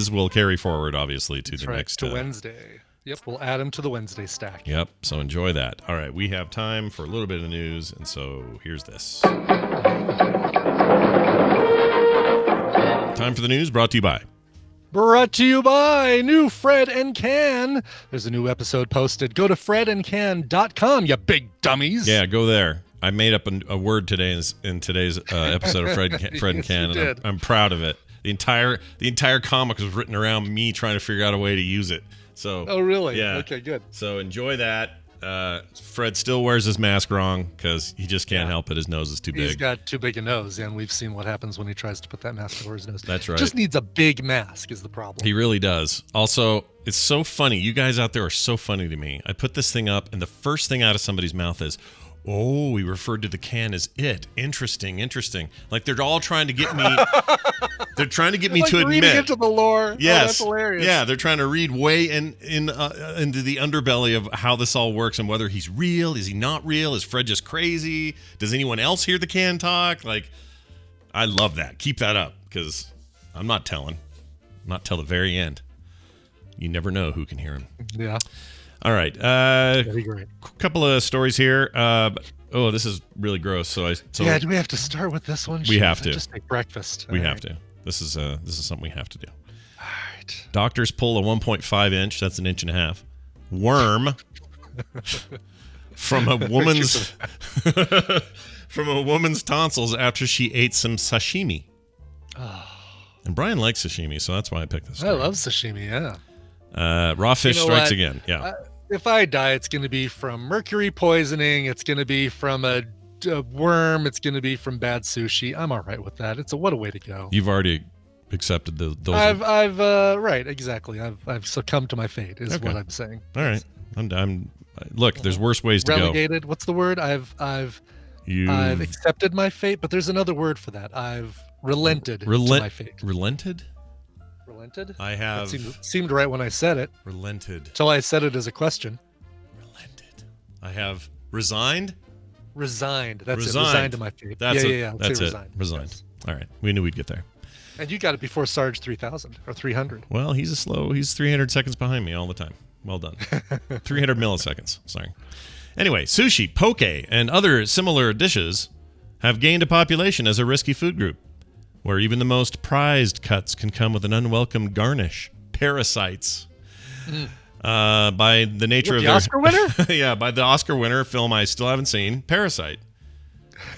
will carry forward, obviously, to That's the right, next... to Wednesday. Yep, we'll add them to the Wednesday stack. Yep, so enjoy that. All right, we have time for a little bit of news, and so here's this. Time for the news, brought to you by... Brought to you by New Fred and Can. There's a new episode posted. Go to fredandcan.com, you big dummies. Yeah, go there. I made up a word today in today's episode of Fred and Can, and I'm proud of it. The entire comic was written around me trying to figure out a way to use it. So, oh, really? Yeah. Okay, good. So enjoy that. Fred still wears his mask wrong because he just can't help it. His nose is too big. He's got too big a nose, and we've seen what happens when he tries to put that mask over his nose. That's right. Just needs a big mask is the problem. He really does. Also, it's so funny. You guys out there are so funny to me. I put this thing up, and the first thing out of somebody's mouth is, oh, we referred to the can as it. Interesting. Like they're all trying to get me. They're trying to get me like to reading admit. into the lore. Yes, Oh, that's hilarious. Yeah, they're trying to read way into the underbelly of how this all works and whether he's real, is he not real, is Fred just crazy? Does anyone else hear the can talk? Like, I love that. Keep that up because I'm not telling. Not till the very end. You never know who can hear him. Yeah. All right. That'd be great. Couple of stories here. This is really gross. So do we have to start with this one? We have to. Just make breakfast. We have to. This is something we have to do. All right. Doctors pull a 1.5 inch, that's an inch and a half, worm from a woman's tonsils after she ate some sashimi. Oh. And Brian likes sashimi, so that's why I picked this story. I love sashimi, yeah. Raw fish strikes what? again. Yeah. If I die, it's going to be from mercury poisoning. It's going to be from a worm. It's going to be from bad sushi. I'm all right with that. What a way to go. You've already accepted those. Right, exactly. I've succumbed to my fate. Is Okay. what I'm saying. All right. I'm. Look, there's worse ways to Relegated. What's the word? I've accepted my fate, but there's another word for that. I've relented to my fate. Relented? Relented? I have seemed right when I said it. relented. Till I said it as a question. Relented. I have resigned. Resigned. That's Resigned. it. Resigned to my fate. That's yeah. That's it. Resigned. Resigned. Yes. All right. We knew we'd get there. And you got it before Sarge 3000 or 300. Well, he's 300 seconds behind me all the time. Well done. 300 milliseconds. Sorry. Anyway, sushi, poke, and other similar dishes have gained a population as a risky food group, where even the most prized cuts can come with an unwelcome garnish. Parasites. By the nature of the Oscar winner? Yeah, by the Oscar winner film I still haven't seen, Parasite.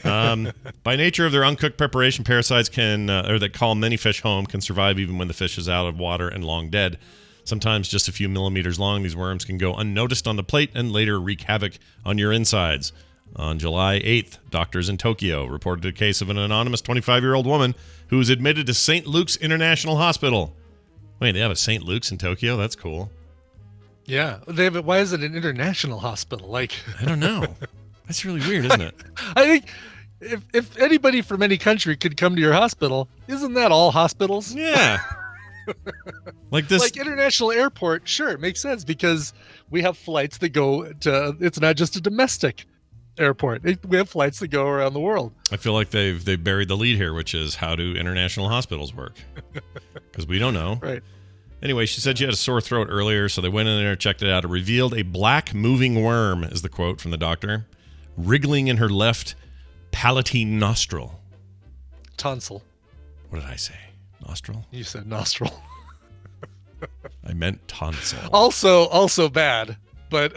By nature of their uncooked preparation, parasites that call many fish home can survive even when the fish is out of water and long dead. Sometimes just a few millimeters long, these worms can go unnoticed on the plate and later wreak havoc on your insides. On July 8th, doctors in Tokyo reported a case of an anonymous 25-year-old woman who was admitted to St. Luke's International Hospital. Wait, they have a St. Luke's in Tokyo? That's cool. Yeah. Why is it an international hospital? I don't know. That's really weird, isn't it? I think if anybody from any country could come to your hospital, isn't that all hospitals? Yeah. Like this. Like international airport, sure, it makes sense because we have flights that go to, it's not just a domestic airport. We have flights that go around the world. I feel like they've buried the lead here, which is how do international hospitals work? Because we don't know. Right. Anyway, she said she had a sore throat earlier, so they went in there, checked it out. It revealed a black moving worm, is the quote from the doctor, wriggling in her left palatine nostril. Tonsil. What did I say? Nostril? You said nostril. I meant tonsil. Also bad, but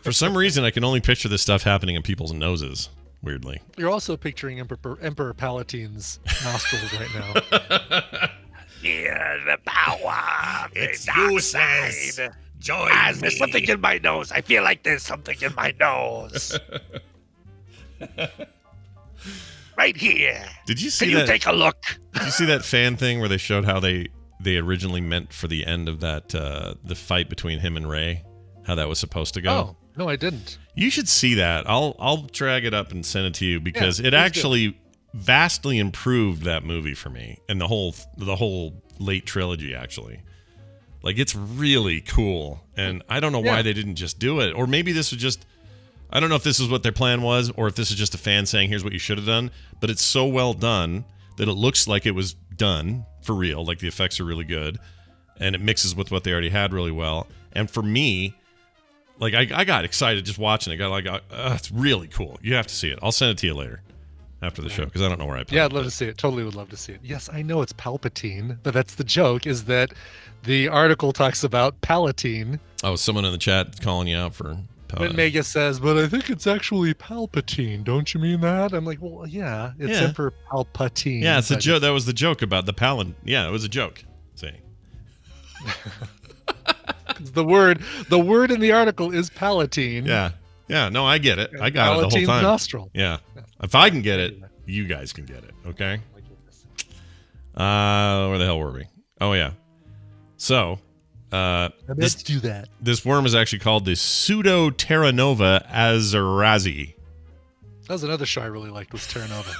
for some reason I can only picture this stuff happening in people's noses. Weirdly. You're also picturing Emperor Palatine's nostrils right now. Yeah, the power. It's the dark useless. side. Join There's me. something in my nose. I feel like there's something in my nose. Right here. Did you see Can you that? take a look? Did you see that fan thing where they showed how they originally meant for the end of that the fight between him and Ray, how that was supposed to go? Oh, no, I didn't. You should see that. I'll drag it up and send it to you because it please actually vastly improved that movie for me and the whole late trilogy actually. Like it's really cool, and I don't know why they didn't just do it, or maybe this was just. I don't know if this is what their plan was or if this is just a fan saying, here's what you should have done. But it's so well done that it looks like it was done for real. Like the effects are really good. And it mixes with what they already had really well. And for me, like I got excited just watching it. It's really cool. You have to see it. I'll send it to you later after the show because I don't know where I put it. Yeah, I'd love to see it. Totally would love to see it. Yes, I know it's Palpatine, but that's the joke is that the article talks about Palatine. Oh, someone in the chat calling you out for... When Mega says, but I think it's actually Palpatine. Don't you mean that? I'm like, well, yeah, it's Emperor Palpatine. Yeah, it's a joke. That was the joke about the Paladin. Yeah, it was a joke. See, the word in the article is Palatine. Yeah. No, I get it. I got it the whole time. Nostril. Yeah. If I can get it, you guys can get it. Okay. Where the hell were we? Oh yeah. So. Let's do that. This worm is actually called the Pseudoterranova azarazi. That was another show I really liked was Terranova.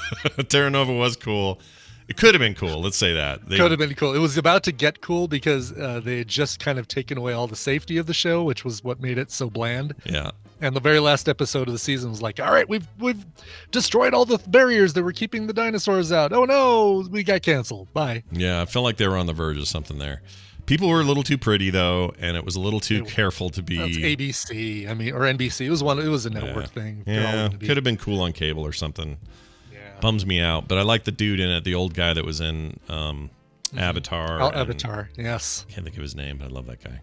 Terranova was cool. It could have been cool. Let's say that. Could have been cool. It was about to get cool because they had just kind of taken away all the safety of the show, which was what made it so bland. Yeah. And the very last episode of the season was like, all right, we've destroyed all the barriers that were keeping the dinosaurs out. Oh no, we got canceled. Bye. Yeah, I felt like they were on the verge of something there. People were a little too pretty though, and it was a little too careful to be. It's ABC, I mean, or NBC. It was a network thing. Yeah, could have been cool on cable or something. Yeah. Bums me out, but I like the dude in it, the old guy that was in Avatar. Avatar, yes. Can't think of his name, but I love that guy.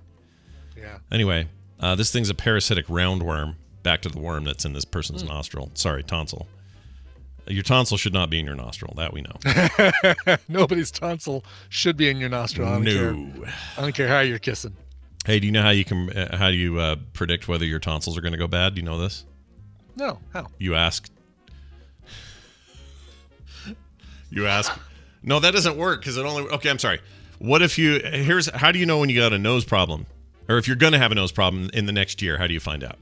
Yeah. Anyway, this thing's a parasitic roundworm. Back to the worm that's in this person's nostril. Sorry, tonsil. Your tonsil should not be in your nostril. That we know. Nobody's tonsil should be in your nostril. I don't care how you're kissing. Hey, do you know how you can predict whether your tonsils are going to go bad? Do you know this? No. How? You ask. No, that doesn't work because it only. Okay, I'm sorry. What if you? How do you know when you got a nose problem, or if you're going to have a nose problem in the next year? How do you find out?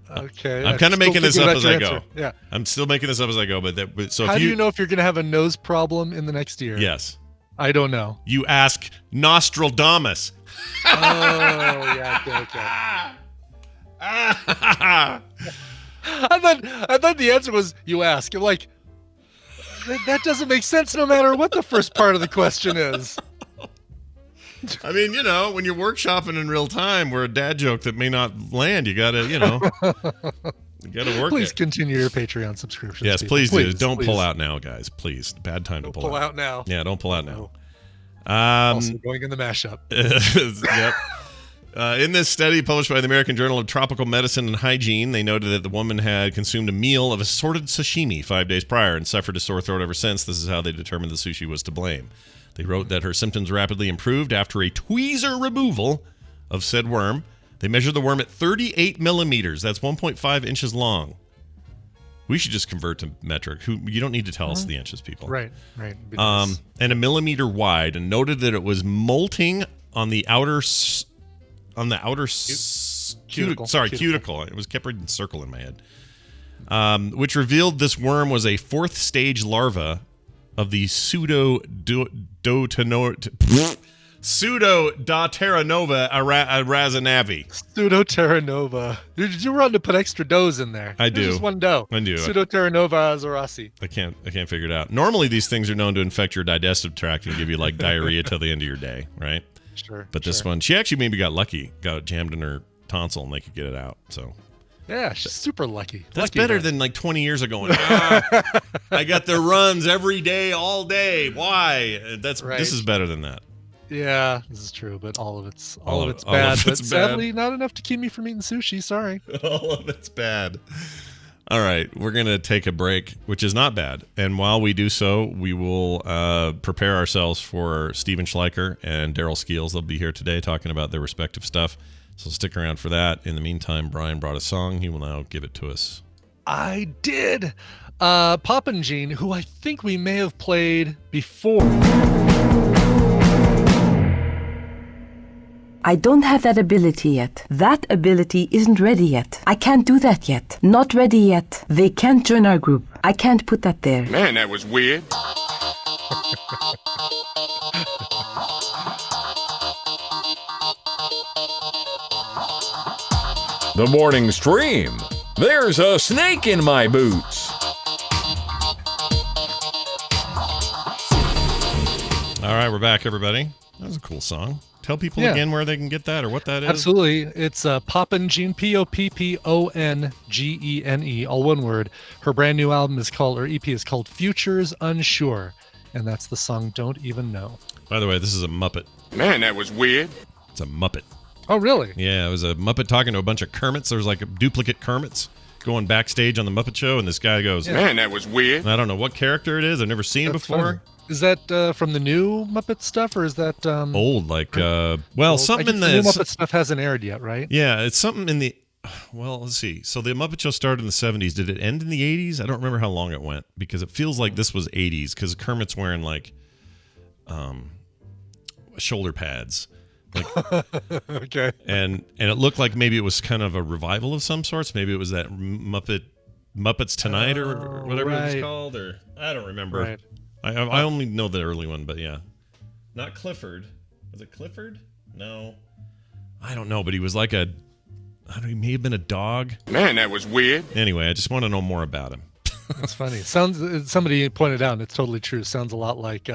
Okay. I'm kind of making this up as I go. Yeah. I'm still making this up as I go. But so how do you know if you're going to have a nose problem in the next year? Yes. I don't know. You ask Nostradamus. Oh yeah. Okay. I thought the answer was you ask. I'm like, that doesn't make sense no matter what the first part of the question is. I mean, when you're workshopping in real time, we're a dad joke that may not land. You gotta, you gotta work. Please it. continue your Patreon subscription. Yes, please do. Don't pull out now, guys. Please, bad time to pull out now. Yeah, don't pull out now. Also going in the mashup. Yep. In this study published by the American Journal of Tropical Medicine and Hygiene, they noted that the woman had consumed a meal of assorted sashimi 5 days prior and suffered a sore throat ever since. This is how they determined the sushi was to blame. They wrote that her symptoms rapidly improved after a tweezer removal of said worm. They measured the worm at 38 millimeters. That's 1.5 inches long. We should just convert to metric. You don't need to tell us the inches, people. Right. And a millimeter wide, and noted that it was molting on the outer cuticle. It was kept in circle in my head, which revealed this worm was a fourth stage larva of the Pseudodoteranova arazanavi. Pseudoteranova. You run to put extra doughs in there. I do. There's just one dough. I do. Pseudoteranova azorasi. I can't figure it out. Normally, these things are known to infect your digestive tract and give you like diarrhea till the end of your day, right? Sure. But this one, she actually maybe got lucky. Got it jammed in her tonsil and they could get it out. So. Yeah, she's super lucky. That's better than like 20 years ago. And, I got the runs every day, all day. Why? This is better than that. Yeah, this is true, but all of it's bad. But sadly, not enough to keep me from eating sushi. Sorry. All of it's bad. All right, we're gonna take a break, which is not bad. And while we do so, we will prepare ourselves for Steven Schleicher and Daryl Skeels. They'll be here today talking about their respective stuff. So stick around for that. In the meantime, Brian brought a song. He will now give it to us. I did. Poppin' Gene, who I think we may have played before. I don't have that ability yet. That ability isn't ready yet. I can't do that yet. Not ready yet. They can't join our group. I can't put that there. Man, that was weird. The morning stream. There's a snake in my boots. All right, we're back, everybody. That was a cool song. Tell people again where they can get that or what that is. Absolutely. It's Poppin' Gene, Poppongene, all one word. Her brand new album is called, or EP is called Futures Unsure. And that's the song Don't Even Know. By the way, this is a Muppet. Man, that was weird. It's a Muppet. Oh, really? Yeah, it was a Muppet talking to a bunch of Kermits. There was like a duplicate Kermits going backstage on the Muppet Show, and this guy goes, Man, that was weird. I don't know what character it is. I've never seen it before. Funny. Is that from the new Muppet stuff, or is that old? Like, something in the new Muppet stuff hasn't aired yet, right? Yeah, it's something in the. Well, let's see. So the Muppet Show started in the 70s. Did it end in the 80s? I don't remember how long it went because it feels like this was 80s because Kermit's wearing like shoulder pads. Like, okay. And it looked like maybe it was kind of a revival of some sorts. Maybe it was that Muppets Tonight or whatever it was called, or I don't remember. Right. I only know the early one, but yeah. Not Clifford. Was it Clifford? No. I don't know, but he was like he may have been a dog. Man, that was weird. Anyway, I just want to know more about him. That's funny. Somebody pointed out, and it's totally true. Sounds a lot like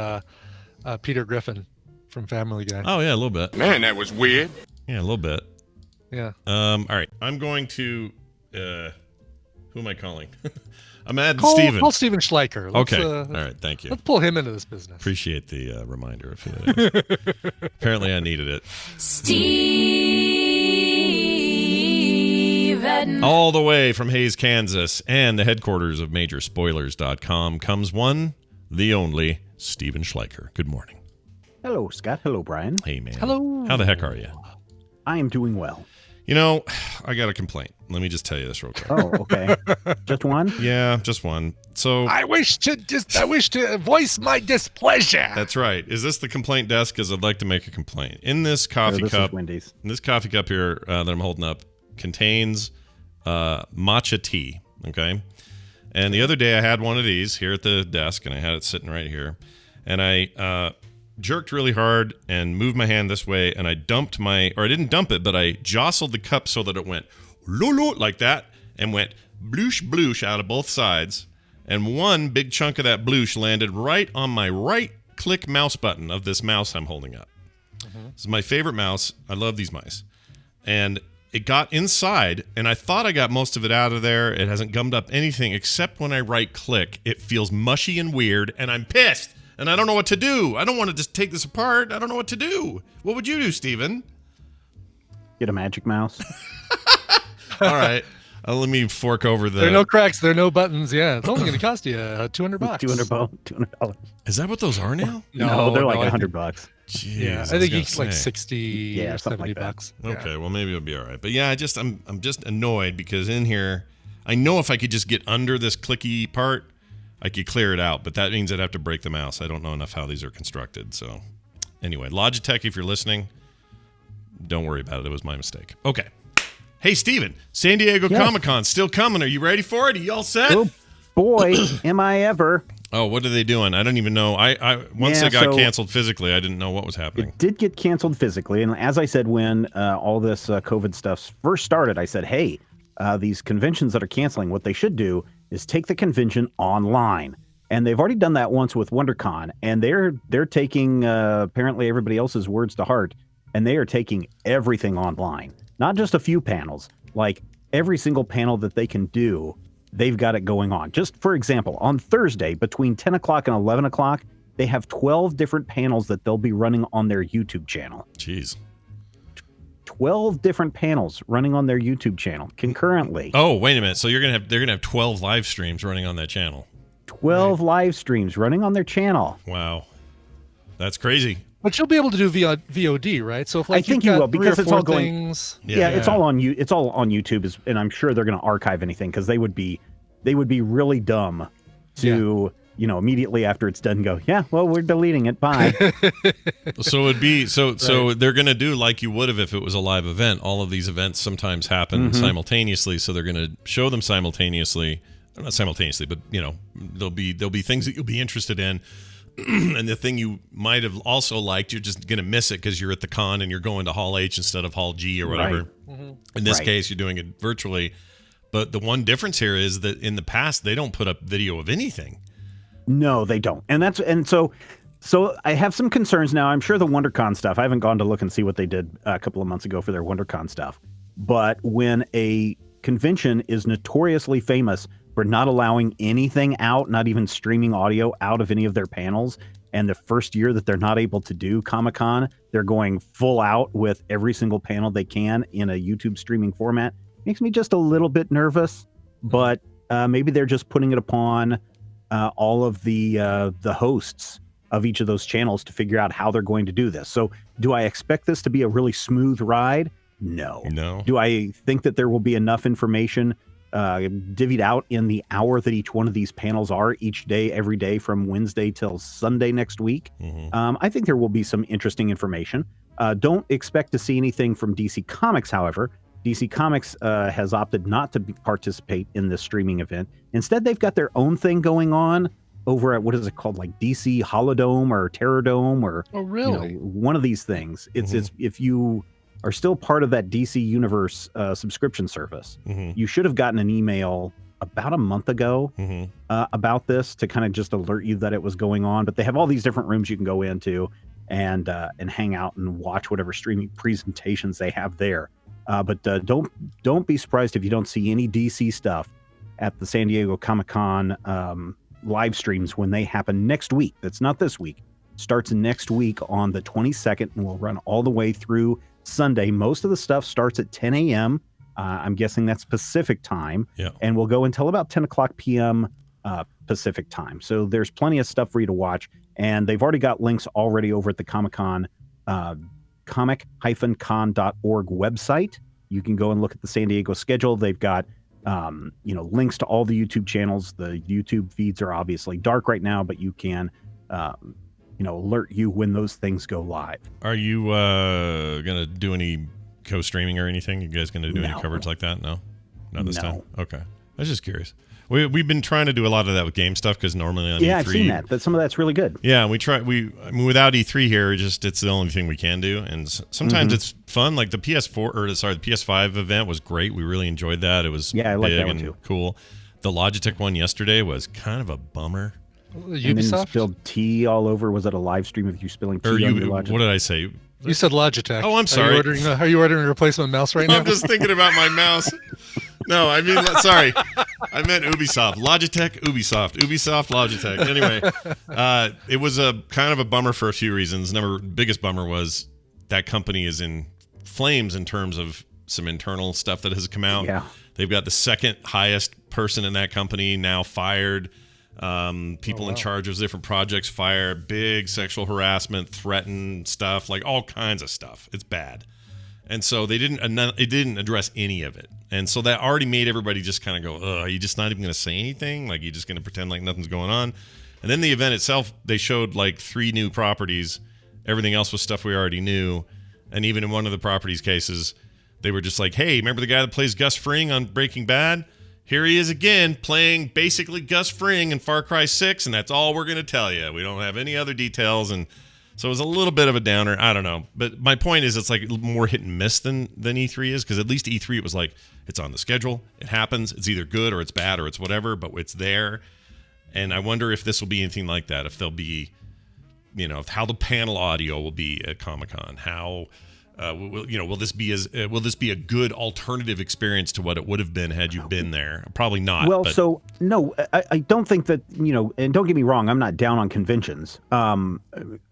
Peter Griffin from Family Guy. Oh yeah, a little bit. Man, that was weird. Yeah, a little bit. Yeah. All right. I'm going to. Who am I calling? I'm adding Steven. Call Steven Schleicher. Okay. All right. Thank you. Let's pull him into this business. Appreciate the reminder. Apparently, I needed it. Steven. All the way from Hays, Kansas, and the headquarters of MajorSpoilers.com comes one, the only, Steven Schleicher. Good morning. Hello, Scott. Hello, Brian. Hey, man. Hello. How the heck are you? I am doing well. You know, I got a complaint. Let me just tell you this real quick. Oh, okay. Just one? Yeah, just one. So I wish to voice my displeasure. that's right. Is this the complaint desk? Because I'd like to make a complaint. In this coffee this cup, is Wendy's. this coffee cup here that I'm holding up contains matcha tea. Okay, and the other day I had one of these here at the desk, and I had it sitting right here, and I jerked really hard and moved my hand this way, and I dumped I didn't dump it, but I jostled the cup so that it went lulu like that, and went bloosh bloosh out of both sides, and one big chunk of that bloosh landed right on my right click mouse button of this mouse I'm holding up. This is my favorite mouse. I love these mice. And it got inside, and I thought I got most of it out of there. It hasn't gummed up anything, except when I right click, it feels mushy and weird, and I'm pissed. And I don't know what to do. I don't want to just take this apart. I don't know what to do. What would you do, Steven? Get a magic mouse. All right. Let me fork over the... There are no cracks. There are no buttons. Yeah, it's only going to cost you $200. $200. Is that what those are now? No, they're like $100. Jeez, Yeah, I think it's like 60 or 70 bucks. Okay, well maybe it'll be all right. But yeah, I'm just annoyed because in here, I know if I could just get under this clicky part, I could clear it out. But that means I'd have to break the mouse. I don't know enough how these are constructed. So anyway, Logitech, if you're listening, don't worry about it. It was my mistake. Okay. Hey, Steven, San Diego Comic-Con still coming. Are you ready for it? Are you all set? Oh, boy, am I ever. Oh, what are they doing? I don't even know. Once it got canceled physically, I didn't know what was happening. It did get canceled physically. And as I said, when all this COVID stuff first started, I said, hey, these conventions that are canceling, what they should do is take the convention online. And they've already done that once with WonderCon. And they're taking apparently everybody else's words to heart. And they are taking everything online. Not just a few panels, like every single panel that they can do, they've got it going on. Just for example, on Thursday between 10 o'clock and 11 o'clock, they have 12 different panels that they'll be running on their YouTube channel. Jeez. 12 different panels running on their YouTube channel concurrently. Oh, wait a minute. So they're gonna have 12 live streams running on that channel. 12 live streams running on their channel. Wow. That's crazy. But you'll be able to do VOD, right? So if I think you will because it's all going. Things, it's all on you. It's all on YouTube, and I'm sure they're going to archive anything because they would be really dumb to immediately after it's done go, yeah, well, we're deleting it. Bye. So it'd be so they're going to do like you would have if it was a live event. All of these events sometimes happen simultaneously, so they're going to show them simultaneously. Not simultaneously, but there'll be things that you'll be interested in. And the thing you might have also liked, you're just going to miss it because you're at the con and you're going to Hall H instead of Hall G or whatever. Right. In this case, you're doing it virtually. But the one difference here is that in the past, they don't put up video of anything. No, they don't. And so I have some concerns now. I'm sure the WonderCon stuff, I haven't gone to look and see what they did a couple of months ago for their WonderCon stuff. But when a convention is notoriously famous for not allowing anything out, not even streaming audio out of any of their panels. And the first year that they're not able to do Comic-Con, they're going full out with every single panel they can in a YouTube streaming format. Makes me just a little bit nervous, but maybe they're just putting it upon all of the hosts of each of those channels to figure out how they're going to do this. So do I expect this to be a really smooth ride? No. Do I think that there will be enough information divvied out in the hour that each one of these panels are each day, every day from Wednesday till Sunday next week? I think there will be some interesting information. Don't expect to see anything from DC Comics, however. DC Comics has opted not to participate in this streaming event. Instead, they've got their own thing going on over at, what is it called, like DC Holodome or Terrordome or one of these things. It's if you are still part of that DC Universe subscription service. You should have gotten an email about a month ago about this to kind of just alert you that it was going on. But they have all these different rooms you can go into. and hang out and watch whatever streaming presentations they have there. But don't be surprised if you don't see any DC stuff at the San Diego Comic-Con live streams when they happen next week. That's not this week. Starts next week on the 22nd and will run all the way through Sunday. Most of the stuff starts at 10 a.m. I'm guessing that's Pacific time, and will go until about 10 o'clock p.m. Pacific time. So there's plenty of stuff for you to watch, and they've already got links already over at the Comic-Con comic-con.org website. You can go and look at the San Diego schedule. They've got links to all the YouTube channels. The YouTube feeds are obviously dark right now, but you can alert you when those things go live. Are you gonna do any co-streaming or anything? You guys gonna do any coverage like that? No, not this time. Okay, I was just curious. We've been trying to do a lot of that with game stuff because normally on E3, I've seen that. But some of that's really good. Yeah, we try. I mean, without E3 here, it's the only thing we can do, and sometimes it's fun. Like the the PS5 event was great. We really enjoyed that. It was I like big that one and too. Cool. The Logitech one yesterday was kind of a bummer. And then you spilled tea all over. Was it a live stream of you spilling tea on your Logitech? What did I say? You said Logitech. Oh, I'm sorry. Are you ordering a replacement mouse right now? I'm just thinking about my mouse. No, I mean, sorry. I meant Ubisoft. Logitech, Ubisoft. Ubisoft, Logitech. Anyway, it was a kind of a bummer for a few reasons. Biggest bummer was that company is in flames in terms of some internal stuff that has come out. Yeah. They've got the second highest person in that company now fired. People in charge of different projects fired. Big sexual harassment, threatened stuff, like all kinds of stuff. It's bad. And so it didn't address any of it. And so that already made everybody just kind of go, are you just not even going to say anything? Like, you just going to pretend like nothing's going on? And then the event itself, they showed like 3 new properties. Everything else was stuff we already knew. And even in one of the properties cases, they were just like, hey, remember the guy that plays Gus Fring on Breaking Bad? Here he is again, playing basically Gus Fring in Far Cry 6, and that's all we're going to tell you. We don't have any other details, and so it was a little bit of a downer. I don't know. But my point is it's like more hit and miss than E3 is, because at least E3, it was like, it's on the schedule, it happens, it's either good or it's bad or it's whatever, but it's there. And I wonder if this will be anything like that, if there'll be, how the panel audio will be at Comic-Con, how... will this be a good alternative experience to what it would have been had you been there? Probably not. Well, so no, I don't think that, and don't get me wrong, I'm not down on conventions.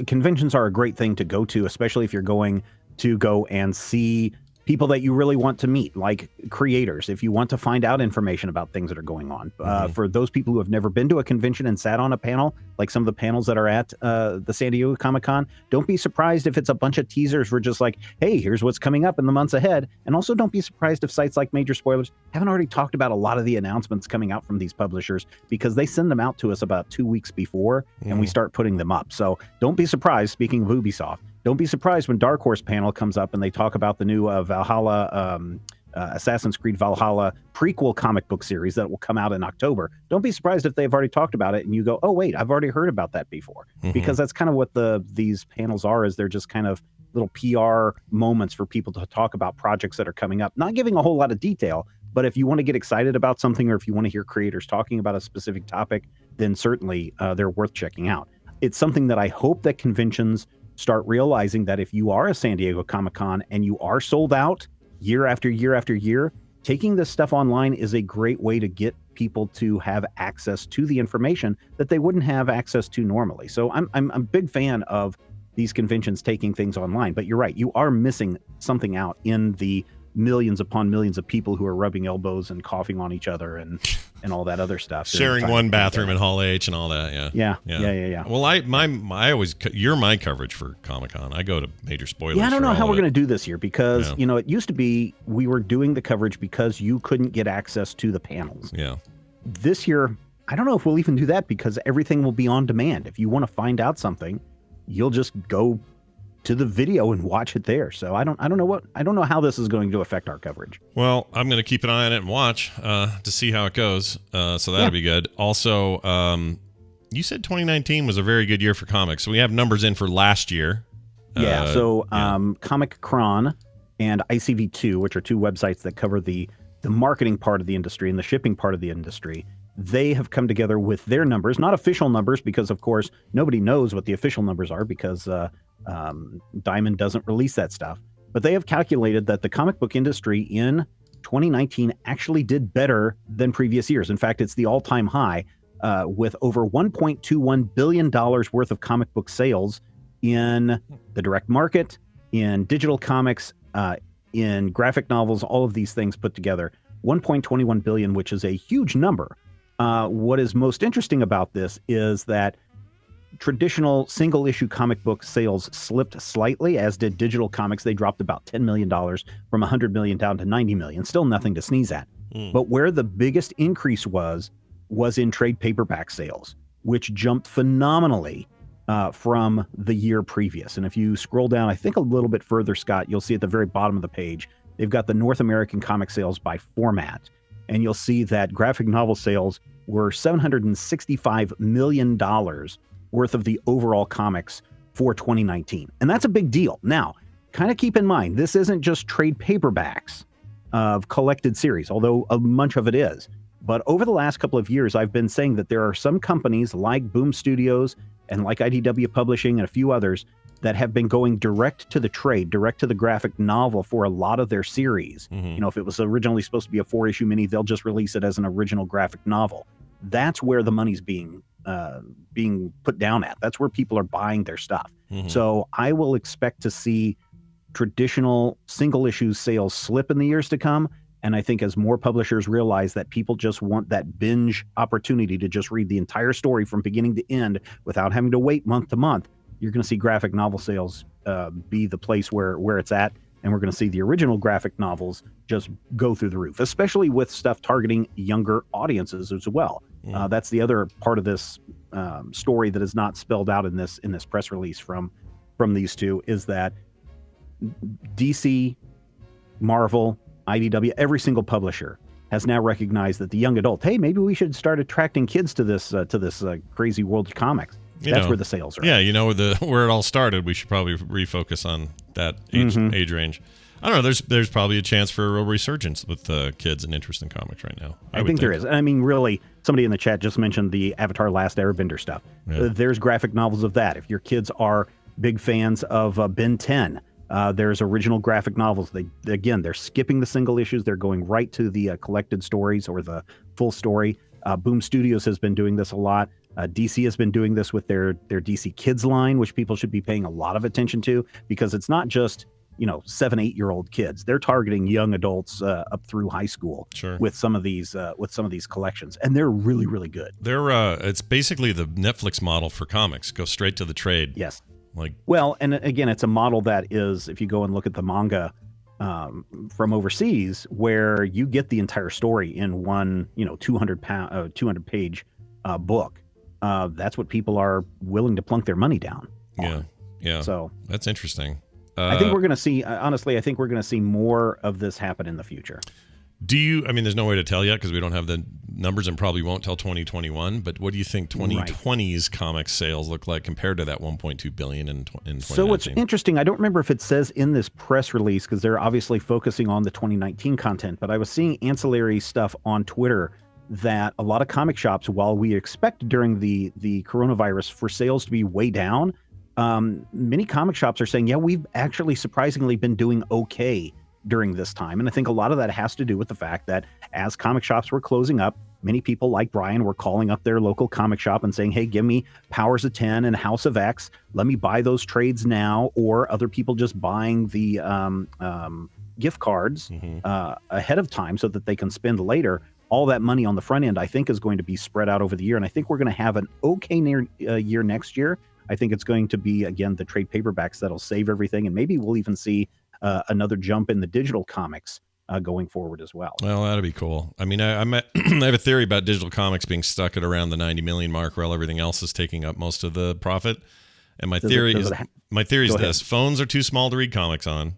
Conventions are a great thing to go to, especially if you're going to go and see people that you really want to meet, like creators, if you want to find out information about things that are going on. For those people who have never been to a convention and sat on a panel, like some of the panels that are at the San Diego Comic-Con, don't be surprised if it's a bunch of teasers for just like, hey, here's what's coming up in the months ahead. And also don't be surprised if sites like Major Spoilers haven't already talked about a lot of the announcements coming out from these publishers, because they send them out to us about 2 weeks before and we start putting them up. So don't be surprised, speaking of Ubisoft, don't be surprised when Dark Horse panel comes up and they talk about the new Valhalla, Assassin's Creed Valhalla prequel comic book series that will come out in October. Don't be surprised if they've already talked about it and you go, oh, wait, I've already heard about that before. Because that's kind of what these panels are, is they're just kind of little PR moments for people to talk about projects that are coming up, not giving a whole lot of detail. But if you want to get excited about something, or if you want to hear creators talking about a specific topic, then certainly they're worth checking out. It's something that I hope that conventions start realizing, that if you are a San Diego Comic-Con and you are sold out year after year after year, taking this stuff online is a great way to get people to have access to the information that they wouldn't have access to normally. So I'm a big fan of these conventions taking things online, but you're right, you are missing something out in the millions upon millions of people who are rubbing elbows and coughing on each other and all that other stuff. Sharing one bathroom in Hall H and all that. Yeah. Well, you're my coverage for Comic-Con. I go to Major Spoilers. Yeah, I don't know how we're going to do this year, because it used to be we were doing the coverage because you couldn't get access to the panels. Yeah. This year, I don't know if we'll even do that, because everything will be on demand. If you want to find out something, you'll just go to the video and watch it there. So I don't know how this is going to affect our coverage. Well, I'm going to keep an eye on it and watch to see how it goes. So that'll be good. Also, you said 2019 was a very good year for comics. So we have numbers in for last year. Comic Cron and ICV2, which are 2 websites that cover the marketing part of the industry and the shipping part of the industry, they have come together with their numbers, not official numbers, because of course nobody knows what the official numbers are because Diamond doesn't release that stuff. But they have calculated that the comic book industry in 2019 actually did better than previous years. In fact, it's the all-time high with over $1.21 billion worth of comic book sales in the direct market, in digital comics, in graphic novels, all of these things put together. 1.21 billion, which is a huge number. What is most interesting about this is that traditional single issue comic book sales slipped slightly, as did digital comics. They dropped about $10 million from $100 million down to $90 million. Still nothing to sneeze at. But where the biggest increase was in trade paperback sales, which jumped phenomenally from the year previous. And if you scroll down, I think a little bit further, Scott, you'll see at the very bottom of the page, they've got the North American comic sales by format. And you'll see that graphic novel sales were $765 million worth of the overall comics for 2019. And that's a big deal. Now, kind of keep in mind, this isn't just trade paperbacks of collected series, although much of it is. But over the last couple of years, I've been saying that there are some companies like Boom Studios and like IDW Publishing and a few others that have been going direct to the trade, direct to the graphic novel for a lot of their series. You know, if it was originally supposed to be a 4-issue mini, they'll just release it as an original graphic novel. That's where the money's being put down at. That's where people are buying their stuff. So I will expect to see traditional single issue sales slip in the years to come. And I think as more publishers realize that people just want that binge opportunity to just read the entire story from beginning to end without having to wait month to month, you're going to see graphic novel sales be the place where it's at. And we're going to see the original graphic novels just go through the roof, especially with stuff targeting younger audiences as well. That's the other part of this story that is not spelled out in this press release from these two, is that DC, Marvel, IDW, every single publisher has now recognized that the young adult, hey, maybe we should start attracting kids to this crazy world of comics. That's where the sales are. Yeah, you know where it all started. We should probably refocus on that age range. I don't know. There's probably a chance for a real resurgence with kids and interest in comics right now. I think there is. I mean, really, somebody in the chat just mentioned the Avatar: Last Airbender stuff. There's graphic novels of that. If your kids are big fans of Ben 10, there's original graphic novels. They're skipping the single issues. They're going right to the collected stories or the full story. Boom Studios has been doing this a lot. DC has been doing this with their DC Kids line, which people should be paying a lot of attention to, because it's not just 7-8-year-old kids. They're targeting young adults up through high school with some of these collections, and they're really, really good. It's basically the Netflix model for comics. Go straight to the trade. Yes. And again, it's a model that is, if you go and look at the manga from overseas, where you get the entire story in one 200-page book. That's what people are willing to plunk their money down on. Yeah. So that's interesting. I think we're going to see, honestly, I think we're going to see more of this happen in the future. There's no way to tell yet because we don't have the numbers and probably won't till 2021, but what do you think 2020's comic sales look like compared to that 1.2 billion in 2019? So what's interesting, I don't remember if it says in this press release, because they're obviously focusing on the 2019 content, but I was seeing ancillary stuff on Twitter that a lot of comic shops, while we expect during the coronavirus for sales to be way down, many comic shops are saying, yeah, we've actually surprisingly been doing okay during this time. And I think a lot of that has to do with the fact that as comic shops were closing up, many people like Brian were calling up their local comic shop and saying, hey, give me Powers of 10 and House of X. Let me buy those trades now. Or other people just buying the gift cards ahead of time so that they can spend later. All that money on the front end, I think, is going to be spread out over the year. And I think we're going to have an okay year next year. I think it's going to be, again, the trade paperbacks that'll save everything. And maybe we'll even see another jump in the digital comics going forward as well. Well, that'd be cool. I mean, I have a theory about digital comics being stuck at around the 90 million mark while everything else is taking up most of the profit. And my theory is this: phones are too small to read comics on.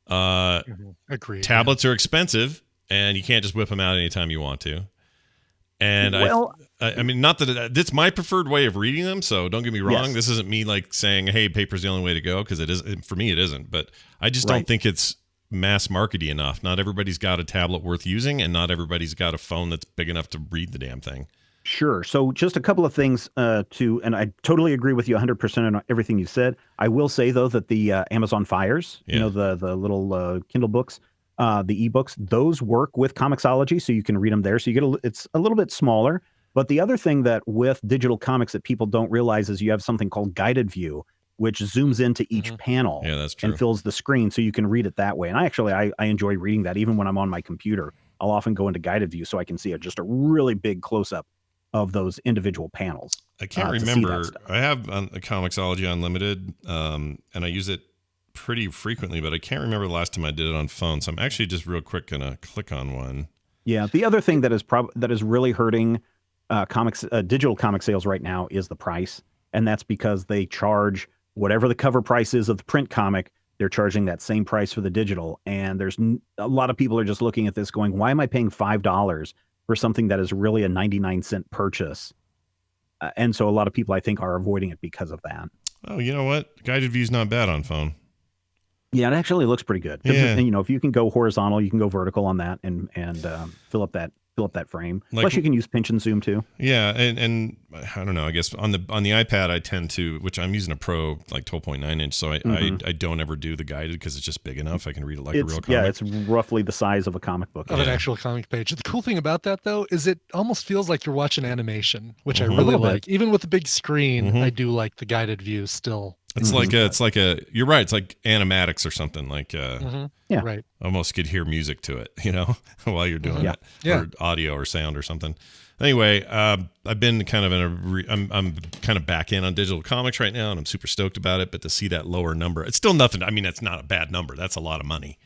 Agreed. Tablets are expensive, and you can't just whip them out anytime you want to. And I mean, not that it's my preferred way of reading them, so don't get me wrong. Yes. This isn't me like saying, hey, paper's the only way to go, because it is, for me, it isn't. But I just don't think it's mass markety enough. Not everybody's got a tablet worth using, and not everybody's got a phone that's big enough to read the damn thing. Sure. So just a couple of things and I totally agree with you 100% on everything you said. I will say, though, that the Amazon Fires, the little Kindle books, the ebooks, those work with Comixology, so you can read them there. So you get it's a little bit smaller. But the other thing that with digital comics that people don't realize is you have something called guided view, which zooms into each panel and fills the screen so you can read it that way. And I enjoy reading that even when I'm on my computer. I'll often go into guided view so I can see just a really big close-up of those individual panels. I can't remember. I have a Comixology Unlimited, and I use it pretty frequently, but I can't remember the last time I did it on phone. So I'm actually just real quick going to click on one. Yeah. The other thing that is really hurting digital comic sales right now is the price. And that's because they charge whatever the cover price is of the print comic, they're charging that same price for the digital. And there's a lot of people are just looking at this going, why am I paying $5 for something that is really a 99-cent purchase? And so a lot of people, I think, are avoiding it because of that. Oh, you know what? Guided view's not bad on phone. Yeah, it actually looks pretty good. Yeah. And, if you can go horizontal, you can go vertical on that and fill up that frame. Plus, you can use pinch and zoom too. Yeah, and I don't know. I guess on the iPad, I tend to, which I'm using a Pro 12.9 inch, so I don't ever do the guided because it's just big enough. I can read it like a real comic. Yeah, it's roughly the size of a comic book. Of an actual comic page. The cool thing about that, though, is it almost feels like you're watching animation, which I really like. Even with the big screen, I do like the guided view still. It's like you're right. It's like animatics or something right. Almost could hear music to it, while you're doing it, or audio or sound or something. Anyway, I've been kind of I'm kind of back in on digital comics right now, and I'm super stoked about it. But to see that lower number, it's still nothing. I mean, that's not a bad number. That's a lot of money.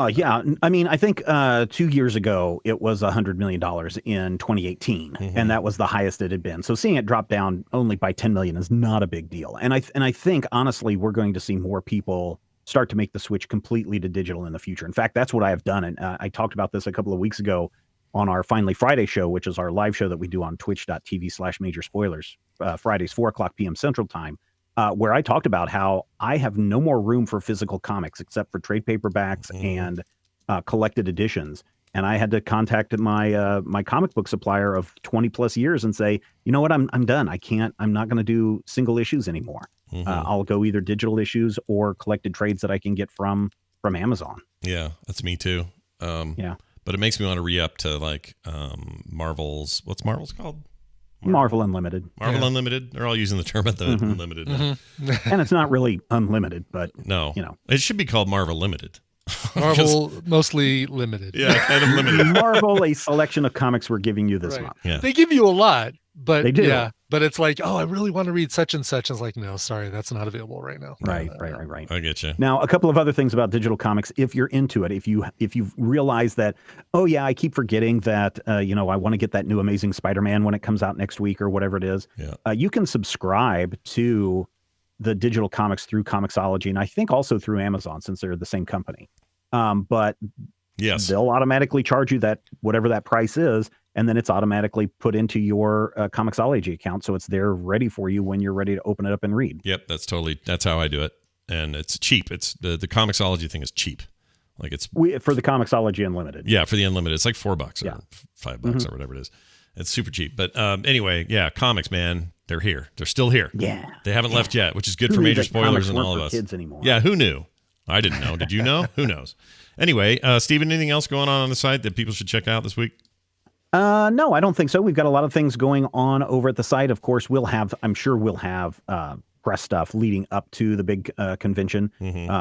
Yeah. I mean, I think 2 years ago, it was $100 million in 2018, and that was the highest it had been. So seeing it drop down only by 10 million is not a big deal. And I think, honestly, we're going to see more people start to make the switch completely to digital in the future. In fact, that's what I have done. And I talked about this a couple of weeks ago on our Finally Friday show, which is our live show that we do on twitch.tv/major spoilers, Fridays, 4:00 p.m. Central Time. Where I talked about how I have no more room for physical comics except for trade paperbacks and collected editions. And I had to contact my my comic book supplier of 20 plus years and say, you know what, I'm done. I'm not going to do single issues anymore. I'll go either digital issues or collected trades that I can get from Amazon. Yeah, that's me too. But it makes me want to re-up to Marvel's, what's Marvel's called? Marvel Unlimited. Unlimited. They're all using the term at the unlimited. And it's not really unlimited, but no, it should be called Marvel Limited. Marvel mostly limited. Yeah, kind of limited. Marvel, a selection of comics we're giving you this month. Yeah. They give you a lot, but they do. Yeah, but it's like, oh, I really want to read such and such. And it's like, no, sorry, that's not available right now. Right. I get you. Now, a couple of other things about digital comics. If you're into it, if you've realized that, oh yeah, I keep forgetting that, I want to get that new Amazing Spider-Man when it comes out next week or whatever it is. Yeah. You can subscribe to the digital comics through Comixology, and I think also through Amazon, since they're the same company. But yes, they'll automatically charge you that whatever that price is, and then it's automatically put into your Comixology account, so it's there ready for you when you're ready to open it up and read. Yep, that's how I do it, and it's cheap. It's the Comixology thing is cheap, like it's for the Comixology Unlimited. Yeah, for the Unlimited, it's like $4 or $5 or whatever it is. It's super cheap. But anyway, yeah, comics, man, they're here. They're still here. Yeah, they haven't left yet, which is good for major spoilers and all of us. Kids anymore. Yeah, who knew? I didn't know. Did you know? Who knows? Anyway, Steven, anything else going on the site that people should check out this week? No, I don't think so. We've got a lot of things going on over at the site. Of course, I'm sure we'll have press stuff leading up to the big convention.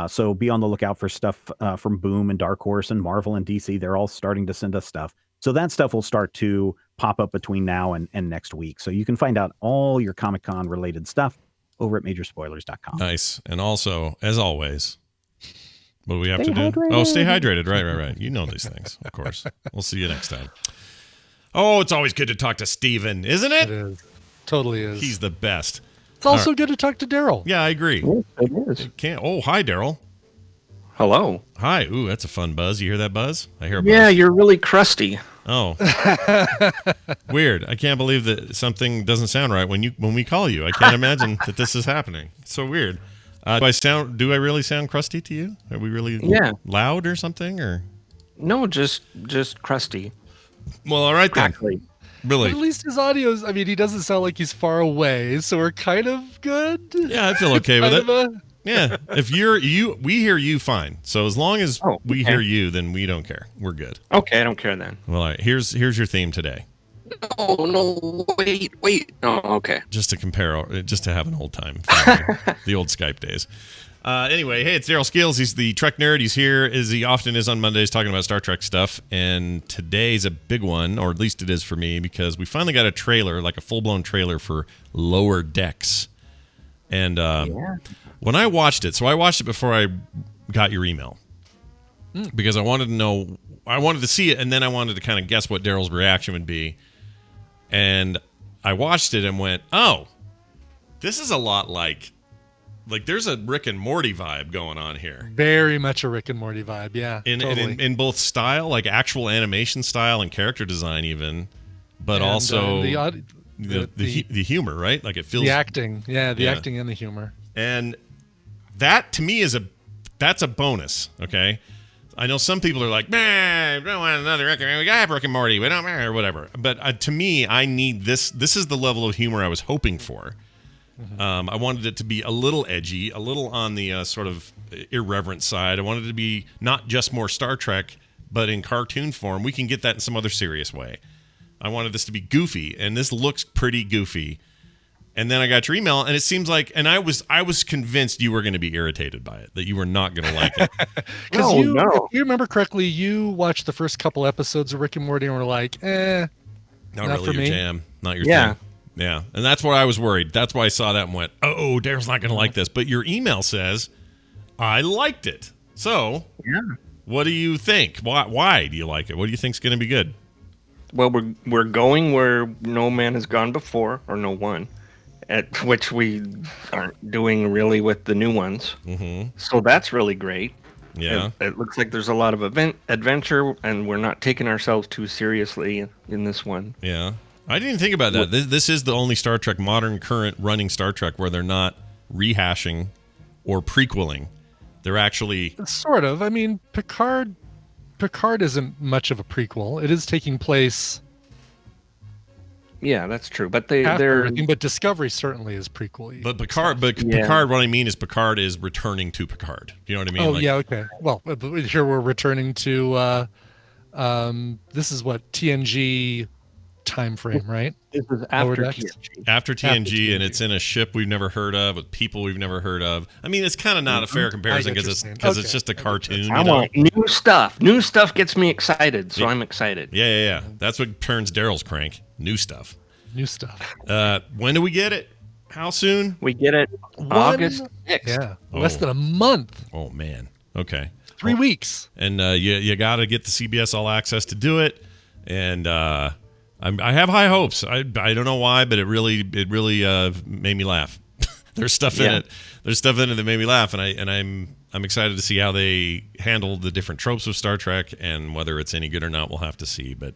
So be on the lookout for stuff from Boom and Dark Horse and Marvel and DC. They're all starting to send us stuff. So that stuff will start to pop up between now and next week. So you can find out all your Comic-Con related stuff over at majorspoilers.com. Nice. And also, as always, what do we have stay to do? hydrated. Oh, stay hydrated. Right. You know these things, of course. We'll see you next time. Oh, it's always good to talk to Steven, isn't it? It is. Totally is. He's the best. It's also good to talk to Daryl. Yeah, I agree. Yes, it is. Oh, hi, Daryl. Hello. Hi. Ooh, that's a fun buzz. You hear that buzz? I hear a buzz. Yeah, you're really crusty. Oh. Weird. I can't believe that something doesn't sound right when we call you. I can't imagine that this is happening. It's so weird. Do I really sound crusty to you? Are we really loud or something? Or No, just crusty. well, all right then. Crackly. Really? But at least his audio's. I mean, he doesn't sound like he's far away, so we're kind of good. Yeah, I feel okay with it. Kind of Yeah, if we hear you fine. So as long as we hear you, then we don't care. We're good. Okay, I don't care then. Well, all right. Here's your theme today. Oh no! Wait! Oh, okay. Just to compare, just to have an old time, the old Skype days. Anyway, hey, it's Daryl Skills. He's the Trek nerd. He's here as he often is on Mondays talking about Star Trek stuff. And today's a big one, or at least it is for me, because we finally got a trailer, like a full-blown trailer for Lower Decks. And when I watched it, so I watched it before I got your email because I wanted to know, I wanted to see it, and then I wanted to kind of guess what Daryl's reaction would be. And I watched it and went, oh, this is a lot like there's a Rick and Morty vibe going on here. very much a Rick and Morty vibe. Yeah, In in both style, like actual animation style and character design even, but And, also the humor, right? Like it feels the acting. Yeah, the acting and the humor. And that to me that's a bonus, okay? I know some people are like, man, we don't want another Rick and we got Rick and Morty, we don't or whatever. But to me, I need this. This is the level of humor I was hoping for. I wanted it to be a little edgy, a little on the sort of irreverent side. I wanted it to be not just more Star Trek, but in cartoon form. We can get that in some other serious way. I wanted this to be goofy, and this looks pretty goofy. And then I got your email, and it seems like, and I was convinced you were going to be irritated by it, that you were not going to like it. Because if you remember correctly, you watched the first couple episodes of Rick and Morty and were like, not really for your me. jam, not your thing. Yeah, and that's where I was worried. That's why I saw that and went, oh, Daryl's not going to like this. But your email says, I liked it. So, what do you think? Why do you like it? What do you think's going to be good? Well, we're going where no man has gone before, or no one, at which we aren't doing really with the new ones. Mm-hmm. So that's really great. Yeah, it looks like there's a lot of adventure, and we're not taking ourselves too seriously in this one. Yeah, I didn't think about that. This is the only Star Trek, modern, current running Star Trek, where they're not rehashing or prequeling. They're actually sort of. I mean, Picard isn't much of a prequel. It is taking place. Yeah, that's true. But but Discovery certainly is prequel. But Picard. What I mean is Picard is returning to Picard. You know what I mean? Oh yeah, okay. Well, here we're returning to. This is what TNG time frame, right? This is after TNG. After TNG, and it's in a ship we've never heard of with people we've never heard of. I mean, it's kind of not a fair comparison because it's just a cartoon. I want new stuff. New stuff gets me excited, so I'm excited. Yeah. That's what turns Daryl's crank. New stuff. When do we get it? How soon? We get it August 6th. Yeah, less than a month. Oh man. Okay. 3 weeks. And you got to get the CBS All Access to do it. And I have high hopes. I don't know why, but it really made me laugh. There's stuff in it. There's stuff in it that made me laugh, and I'm excited to see how they handle the different tropes of Star Trek, and whether it's any good or not, we'll have to see. But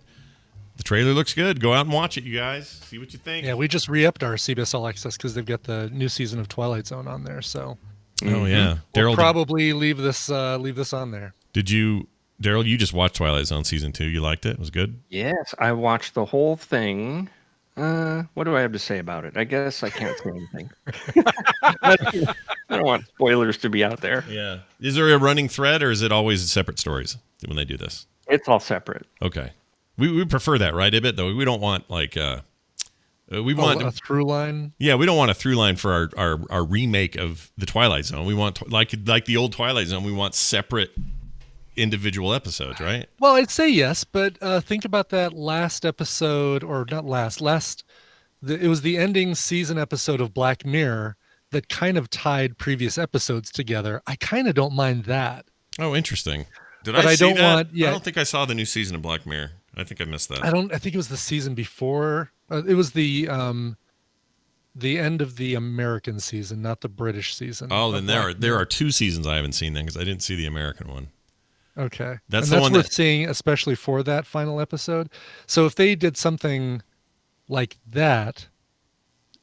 the trailer looks good. Go out and watch it, you guys. See what you think. Yeah, we just re-upped our CBS All Access because they've got the new season of Twilight Zone on there. So, oh yeah, we'll probably leave this on there. Did you? Daryl, you just watched Twilight Zone season 2. You liked it? It was good? Yes, I watched the whole thing. What do I have to say about it? I guess I can't say anything. I don't want spoilers to be out there. Yeah. Is there a running thread, or is it always separate stories when they do this? It's all separate. Okay. We prefer that, right, Ibit? Though we don't want like we want a through line. Yeah, we don't want a through line for our remake of the Twilight Zone. We want like the old Twilight Zone. We want separate individual episodes, right? Well, I'd say yes, but think about that last episode, or not last. It was the ending season episode of Black Mirror that kind of tied previous episodes together. I kind of don't mind that. Oh, interesting. Did but I see don't that? Want, yeah, I don't think I saw the new season of Black Mirror. I think I missed that. I think it was the season before. It was the end of the American season, not the British season. Oh, then there are 2 seasons I haven't seen then, because I didn't see the American one. Okay. That's the one worth seeing, especially for that final episode. So if they did something like that,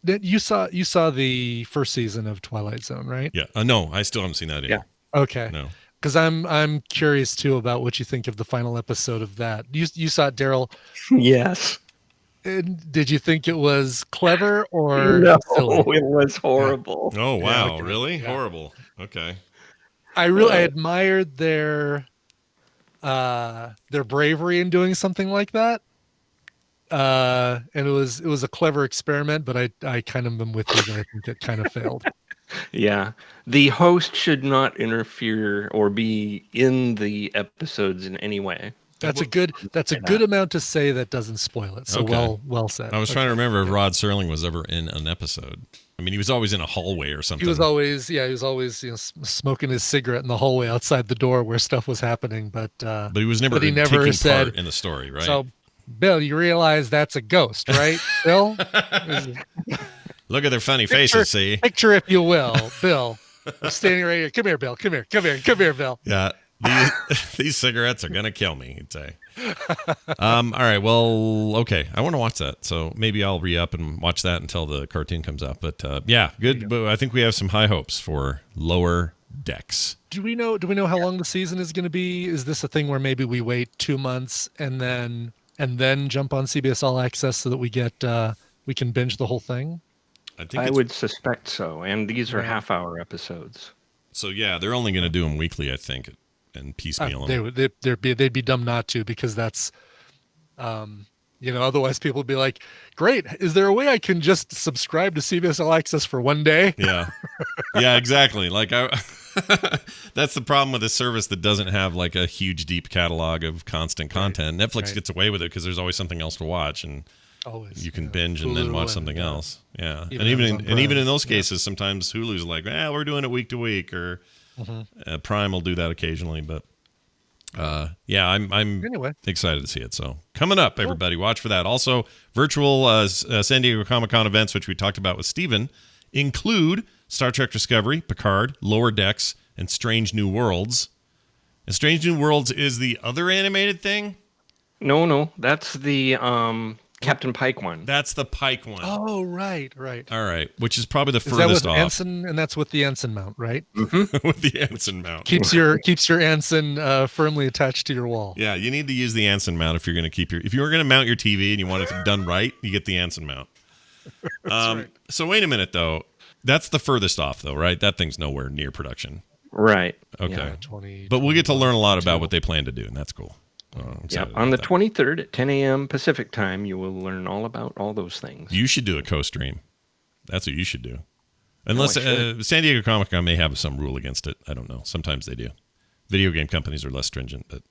You saw the first season of Twilight Zone, right? Yeah. No, I still haven't seen that either. Yeah. Okay. No. Because I'm curious too about what you think of the final episode of that. You saw it, Daryl. Yes. And did you think it was clever or No, silly? it was horrible. Oh wow, Yeah, okay. really? Yeah. Horrible. Okay. I admired their bravery in doing something like that. And it was a clever experiment, but I kind of am with you that I think it kind of failed. Yeah. The host should not interfere or be in the episodes in any way. That's a good amount to say that doesn't spoil it. So Okay. well said. I was trying to remember if Rod Serling was ever in an episode. I mean, he was always in a hallway or something. He was always smoking his cigarette in the hallway outside the door where stuff was happening, but he was never taking part in the story, right? So, Bill, you realize that's a ghost, right, Bill? Look at their funny faces, see? Picture, if you will, Bill. I'm standing right here. Come here, Bill. Come here, Bill. Yeah. These cigarettes are going to kill me, he'd say. All right. Well, okay. I want to watch that. So maybe I'll re-up and watch that until the cartoon comes out. But yeah, good. But I think we have some high hopes for Lower Decks. Do we know how long the season is going to be? Is this a thing where maybe we wait 2 months and then jump on CBS All Access so that we can binge the whole thing? I would suspect so. And these are half-hour episodes. So yeah, they're only going to do them weekly, I think, and piecemeal them. They'd be dumb not to, because that's, otherwise people would be like, great, is there a way I can just subscribe to CBS All Access for one day? Yeah. Yeah, exactly. Like that's the problem with a service that doesn't have like a huge, deep catalog of constant content. Netflix gets away with it because there's always something else to watch, and you can binge and then watch something else. Yeah. Even in those cases, sometimes Hulu's like, we're doing it week to week, or Prime will do that occasionally, but I'm excited to see it. So coming up, everybody, watch for that. Also, virtual San Diego Comic-Con events, which we talked about with Steven, include Star Trek Discovery, Picard, Lower Decks, and Strange New Worlds. And Strange New Worlds is the other animated thing? No, that's the Captain Pike one. That's the Pike one. Oh, right. All right, which is probably the furthest that with off. Ensign, and that's with the Ensign mount, right? Mm-hmm. With the Ensign mount. Keeps your Ensign firmly attached to your wall. Yeah, you need to use the Ensign mount if you're going to if you were going to mount your TV and you want it done right, you get the Ensign mount. Right. So wait a minute though. That's the furthest off though, right? That thing's nowhere near production. Right. Okay. Yeah, but we'll get to learn a lot about what they plan to do, and that's cool. On the 23rd at 10 a.m. Pacific time, you will learn all about all those things. You should do a co-stream. That's what you should do. Unless San Diego Comic-Con may have some rule against it. I don't know. Sometimes they do. Video game companies are less stringent, but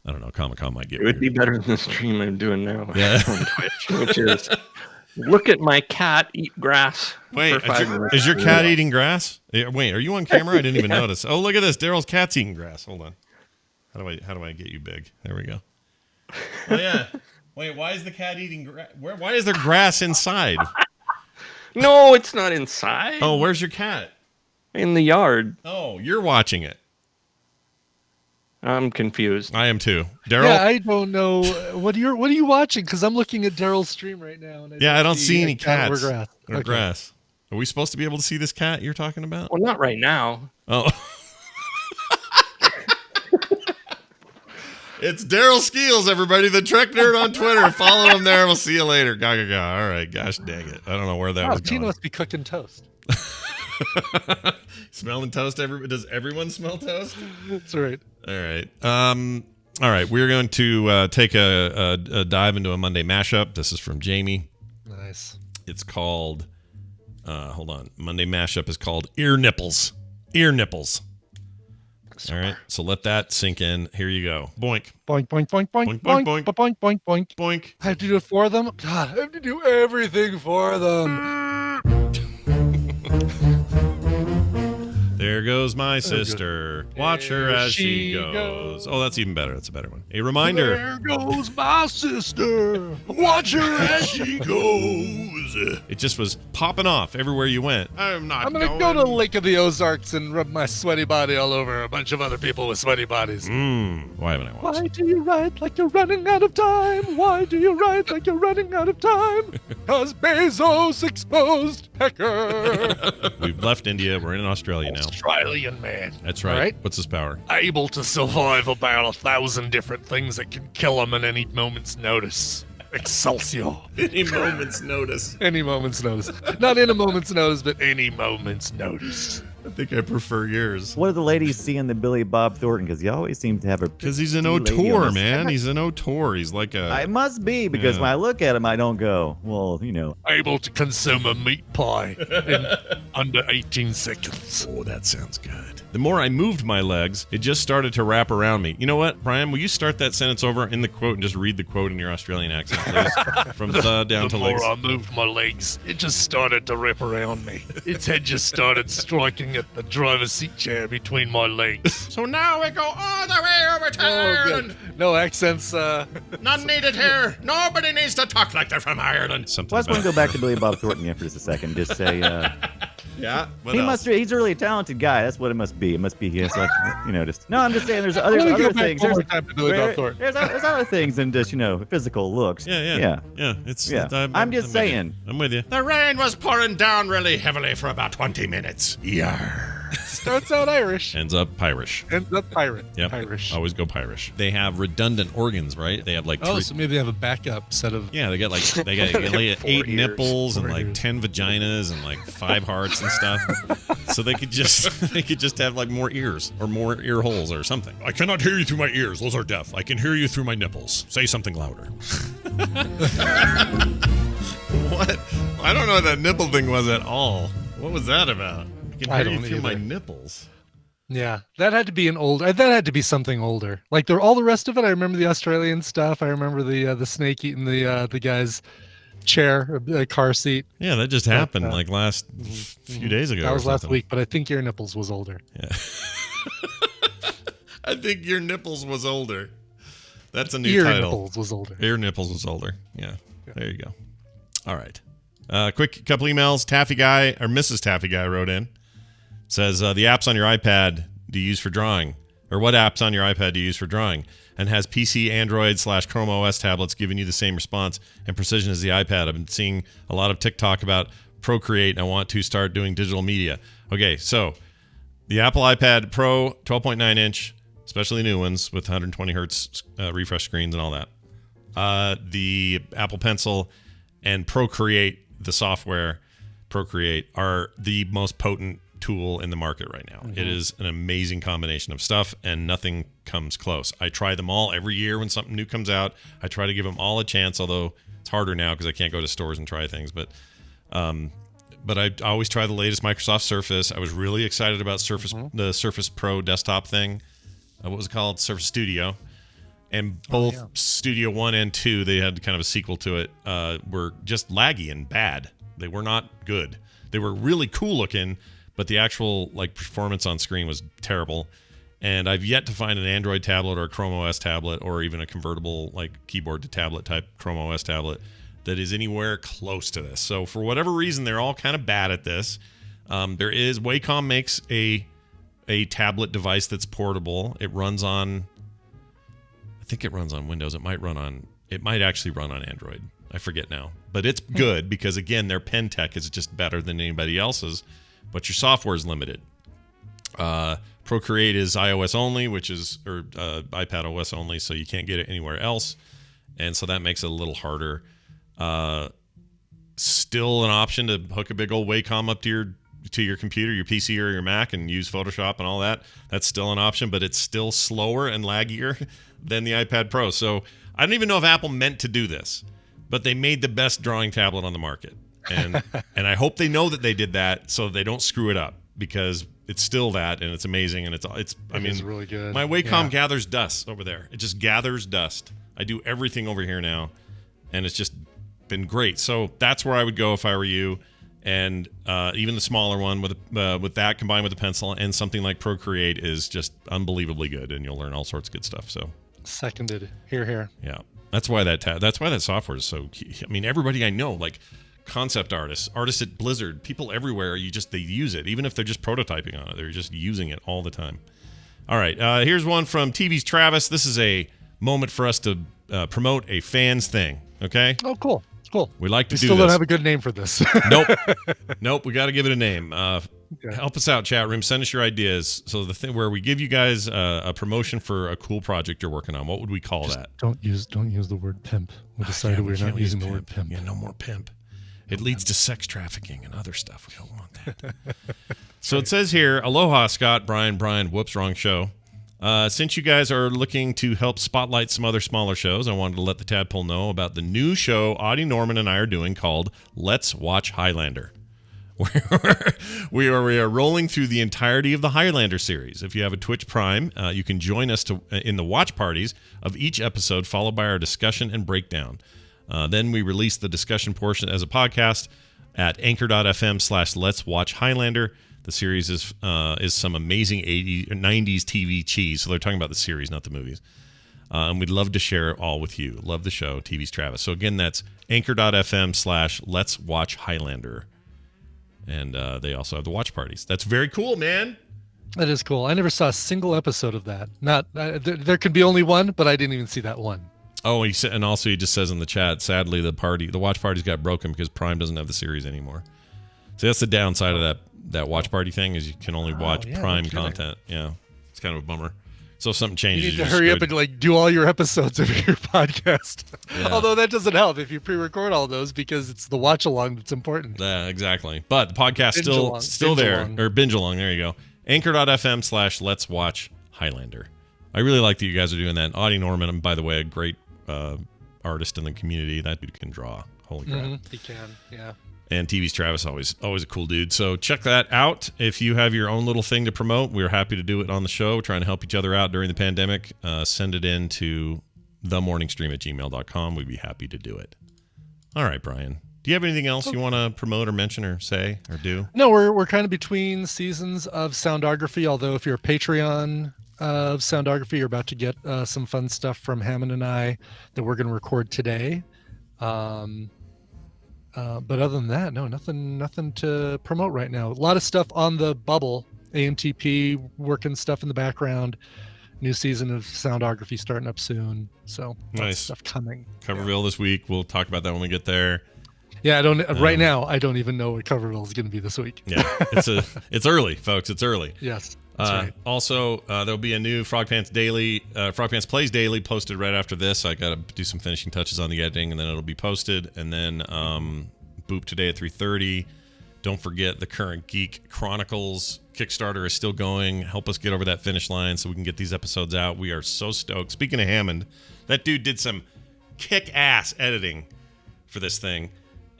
I don't know. Comic-Con might get It would be better than the stream I'm doing now on Twitch, which is look at my cat eat grass. Wait, is your cat eating grass? Wait, are you on camera? I didn't even notice. Oh, look at this. Daryl's cat's eating grass. Hold on. How do I get you big? There we go. Oh yeah. Wait, why is the cat eating grass? Why is there grass inside? No, it's not inside. Oh, where's your cat? In the yard. Oh, you're watching it. I'm confused. I am too. Daryl? Yeah, I don't know. What are you watching? Because I'm looking at Daryl's stream right now. And I don't see any cats or grass. Are we supposed to be able to see this cat you're talking about? Well, not right now. Oh. It's Daryl Skeels, everybody, the Trek Nerd on Twitter. Follow him there. We'll see you later. Gaga. All right. Gosh dang it. I don't know where that was going. Tina must be cooking toast. Smelling toast? Does everyone smell toast? That's right. All right. All right. We're going to take a dive into a Monday mashup. This is from Jamie. Nice. It's called, hold on. Monday mashup is called Ear Nipples. Ear Nipples. All right, so let that sink in. Here you go. Boink. Boink, boink, boink, boink, boink, boink, boink, boink, boink, boink. I have to do it for them? God, I have to do everything for them. There goes my sister. Watch her as she goes. Oh, that's even better. That's a better one. A reminder. There goes my sister. Watch her as she goes. It just was popping off everywhere you went. I'm gonna go to Lake of the Ozarks and rub my sweaty body all over a bunch of other people with sweaty bodies. Why haven't I watched Why do you ride like you're running out of time? Why do you ride like you're running out of time? Cause Bezos exposed Pecker. We've left India. We're in Australia now. Australian man. That's right. All right. What's his power? Able to survive about 1,000 different things that can kill him at any moment's notice. Excelsior. Any moment's notice. Any moment's notice. Not in a moment's notice, but Any moment's notice. I think I prefer yours. What do the ladies see in the Billy Bob Thornton? Because he always seems to have a. Because he's an auteur, man. He's an auteur. He's like a. It must be because when I look at him, I don't go, well, Able to consume a meat pie in under 18 seconds. Oh, that sounds good. The more I moved my legs, it just started to wrap around me. You know what, Brian? Will you start that sentence over in the quote and just read the quote in your Australian accent, please? From the down to legs. The more I moved my legs, it just started to wrap around me. Its head just started striking at the driver's seat chair between my legs. So now we go all the way over to Ireland. No accents. None needed here. Nobody needs to talk like they're from Ireland. Something. Well, I just want to go back to Billy Bob Thornton again for just a second. Just say, yeah. He's a really talented guy. That's what it must be. It must be he's like, just. No, I'm just saying. There's other things. There's other things than just physical looks. Yeah. I'm just saying. I'm with you. The rain was pouring down really heavily for about 20 minutes. Yarr. Starts out Irish. Ends up Pirish. Ends up pirate. Yep. Irish. Always go Pirish. They have redundant organs, right? They have like so maybe they have a backup set of. Yeah, they got like 8 nipples and like 10 vaginas and like 5 hearts and stuff. So they could just have like more ears or more ear holes or something. I cannot hear you through my ears. Those are deaf. I can hear you through my nipples. Say something louder. What? I don't know what that nipple thing was at all. What was that about? I can hear you through my nipples. Yeah, that had to be that had to be something older. Like all the rest of it, I remember the Australian stuff. I remember the snake eating the guy's chair, car seat. Yeah, that just happened like last few days ago. That was last week, but I think your nipples was older. Yeah. I think your nipples was older. That's a new Ear title. Nipples was older. Ear nipples was older. Yeah. There you go. All right. Quick couple emails. Taffy Guy or Mrs. Taffy Guy wrote in. Says, the apps on your iPad do you use for drawing? Or what apps on your iPad do you use for drawing? And has PC, Android / Chrome OS tablets given you the same response and precision as the iPad? I've been seeing a lot of TikTok about Procreate, and I want to start doing digital media. Okay, so the Apple iPad Pro 12.9 inch, especially new ones with 120 hertz refresh screens and all that. The Apple Pencil and Procreate, the software Procreate, are the most potent tool in the market right now. It is an amazing combination of stuff, and nothing comes close. I try them all every year when something new comes out. I try to give them all a chance, although it's harder now because I can't go to stores and try things. But I always try the latest Microsoft Surface. I was really excited about the Surface Pro desktop thing. What was it called? Surface Studio. And both Studio 1 and 2, they had kind of a sequel to it, were just laggy and bad. They were not good. They were really cool looking, but the actual performance on screen was terrible. And I've yet to find an Android tablet or a Chrome OS tablet or even a convertible keyboard to tablet type Chrome OS tablet that is anywhere close to this. So for whatever reason, they're all kind of bad at this. Wacom makes a tablet device that's portable. It runs on, I think it runs on Windows. It might actually run on Android. I forget now. But it's good because, again, their pen tech is just better than anybody else's. But your software is limited. Procreate is iOS only, or iPad OS only, so you can't get it anywhere else. And so that makes it a little harder. Still an option to hook a big old Wacom up to your computer, your PC or your Mac, and use Photoshop and all that. That's still an option, but it's still slower and laggier than the iPad Pro. So I don't even know if Apple meant to do this, but they made the best drawing tablet on the market. And I hope they know that they did that so they don't screw it up, because it's still that, and it's amazing, and it's really good. My Wacom gathers dust over there. It just gathers dust. I do everything over here now, and it's just been great. So that's where I would go if I were you. And even the smaller one with that combined with the pencil and something like Procreate is just unbelievably good, and you'll learn all sorts of good stuff. So seconded. Here. Yeah, that's why that software is so key. I mean, everybody I know, like concept artists at Blizzard, people everywhere, they use it, even if they're just prototyping on it. They're just using it all the time. All right, here's one from TV's Travis. This is a moment for us to promote a fans thing. Okay. Oh, cool. We like to do still this. Don't have a good name for this. Nope. We got to give it a name. Okay. Help us out, chat room. Send us your ideas. So the thing where we give you guys a promotion for a cool project you're working on. What would we call that? Don't use the word pimp. We decided we're not using the word pimp. Yeah, no more pimp. It leads to sex trafficking and other stuff. We don't want that. So it says here, aloha, Scott, Brian, whoops, wrong show. Since you guys are looking to help spotlight some other smaller shows, I wanted to let the Tadpole know about the new show Audie Norman and I are doing called Let's Watch Highlander. We are rolling through the entirety of the Highlander series. If you have a Twitch Prime, you can join us in the watch parties of each episode, followed by our discussion and breakdown. Then we release the discussion portion as a podcast at anchor.fm/Let's Watch Highlander. The series is some amazing 80s, 90s TV cheese. So they're talking about the series, not the movies. And we'd love to share it all with you. Love the show, TV's Travis. So again, that's anchor.fm/Let's Watch Highlander. And they also have the watch parties. That's very cool, man. That is cool. I never saw a single episode of that. There could be only one, but I didn't even see that one. Oh, he just says in the chat, sadly, the watch parties got broken because Prime doesn't have the series anymore. So that's the downside of that watch party thing is you can only watch Prime content. Yeah, it's kind of a bummer. So if something changes, you need to hurry up and do all your episodes of your podcast. Yeah. Although that doesn't help if you pre-record all those because it's the watch along that's important. Yeah, exactly. But the podcast still binge there, along. or binge along. There you go. Anchor.fm/Let's Watch Highlander. I really like that you guys are doing that. Audie Norman, and by the way, a great artist in the community. That dude can draw. Holy crap. He can, yeah. And TV's Travis, always a cool dude. So check that out. If you have your own little thing to promote, we're happy to do it on the show. We're trying to help each other out during the pandemic. Send it in to themorningstream@gmail.com. We'd be happy to do it. All right, Brian. Do you have anything else you want to promote or mention or say or do? No, we're kind of between seasons of Soundography, although if you're a Patreon of Soundography, you're about to get some fun stuff from Hammond and I that we're going to record today. But other than that, no, nothing to promote right now. A lot of stuff on the bubble, AMTP, working stuff in the background. New season of Soundography starting up soon. So nice stuff coming. Coverville this week. We'll talk about that when we get there. Yeah, right now, I don't even know what Coverville is going to be this week. Yeah, it's early, folks. It's early. Yes. That's right. Also, there'll be a new Frog Pants Daily, Frog Pants Plays Daily posted right after this. I got to do some finishing touches on the editing, and then it'll be posted. And then Boop today at 3:30. Don't forget the Current Geek Chronicles Kickstarter is still going. Help us get over that finish line so we can get these episodes out. We are so stoked. Speaking of Hammond, that dude did some kick-ass editing for this thing.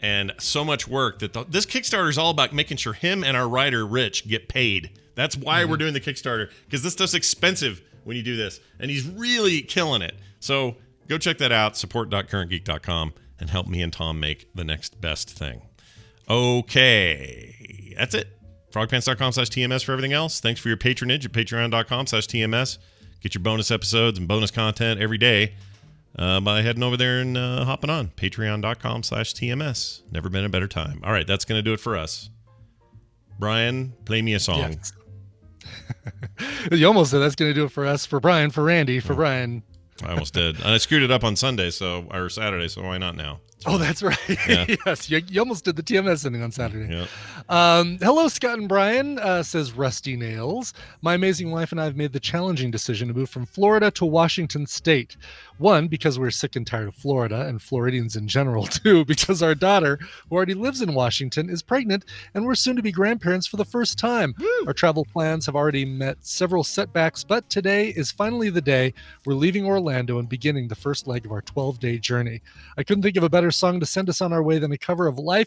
And so much work that this Kickstarter is all about making sure him and our writer, Rich, get paid. That's why we're doing the Kickstarter, because this stuff's expensive when you do this. And he's really killing it. So go check that out, support.currentgeek.com, and help me and Tom make the next best thing. Okay. That's it. frogpants.com/TMS for everything else. Thanks for your patronage at patreon.com/TMS. Get your bonus episodes and bonus content every day by heading over there and hopping on. Patreon.com/TMS. Never been a better time. All right, that's going to do it for us. Brian, play me a song. Yes. You almost said that's going to do it for us, for Brian, for Randy, for Brian. I almost did. And I screwed it up on Sunday, or Saturday, so why not now? Oh, that's right. Yeah. Yes, you almost did the TMS ending on Saturday. Yep. Hello, Scott and Brian, says Rusty Nails. My amazing wife and I have made the challenging decision to move from Florida to Washington State. One, because we're sick and tired of Florida and Floridians in general. Two, because our daughter, who already lives in Washington, is pregnant and we're soon to be grandparents for the first time. Woo! Our travel plans have already met several setbacks, but today is finally the day we're leaving Orlando and beginning the first leg of our 12-day journey. I couldn't think of a better song to send us on our way than a cover of Life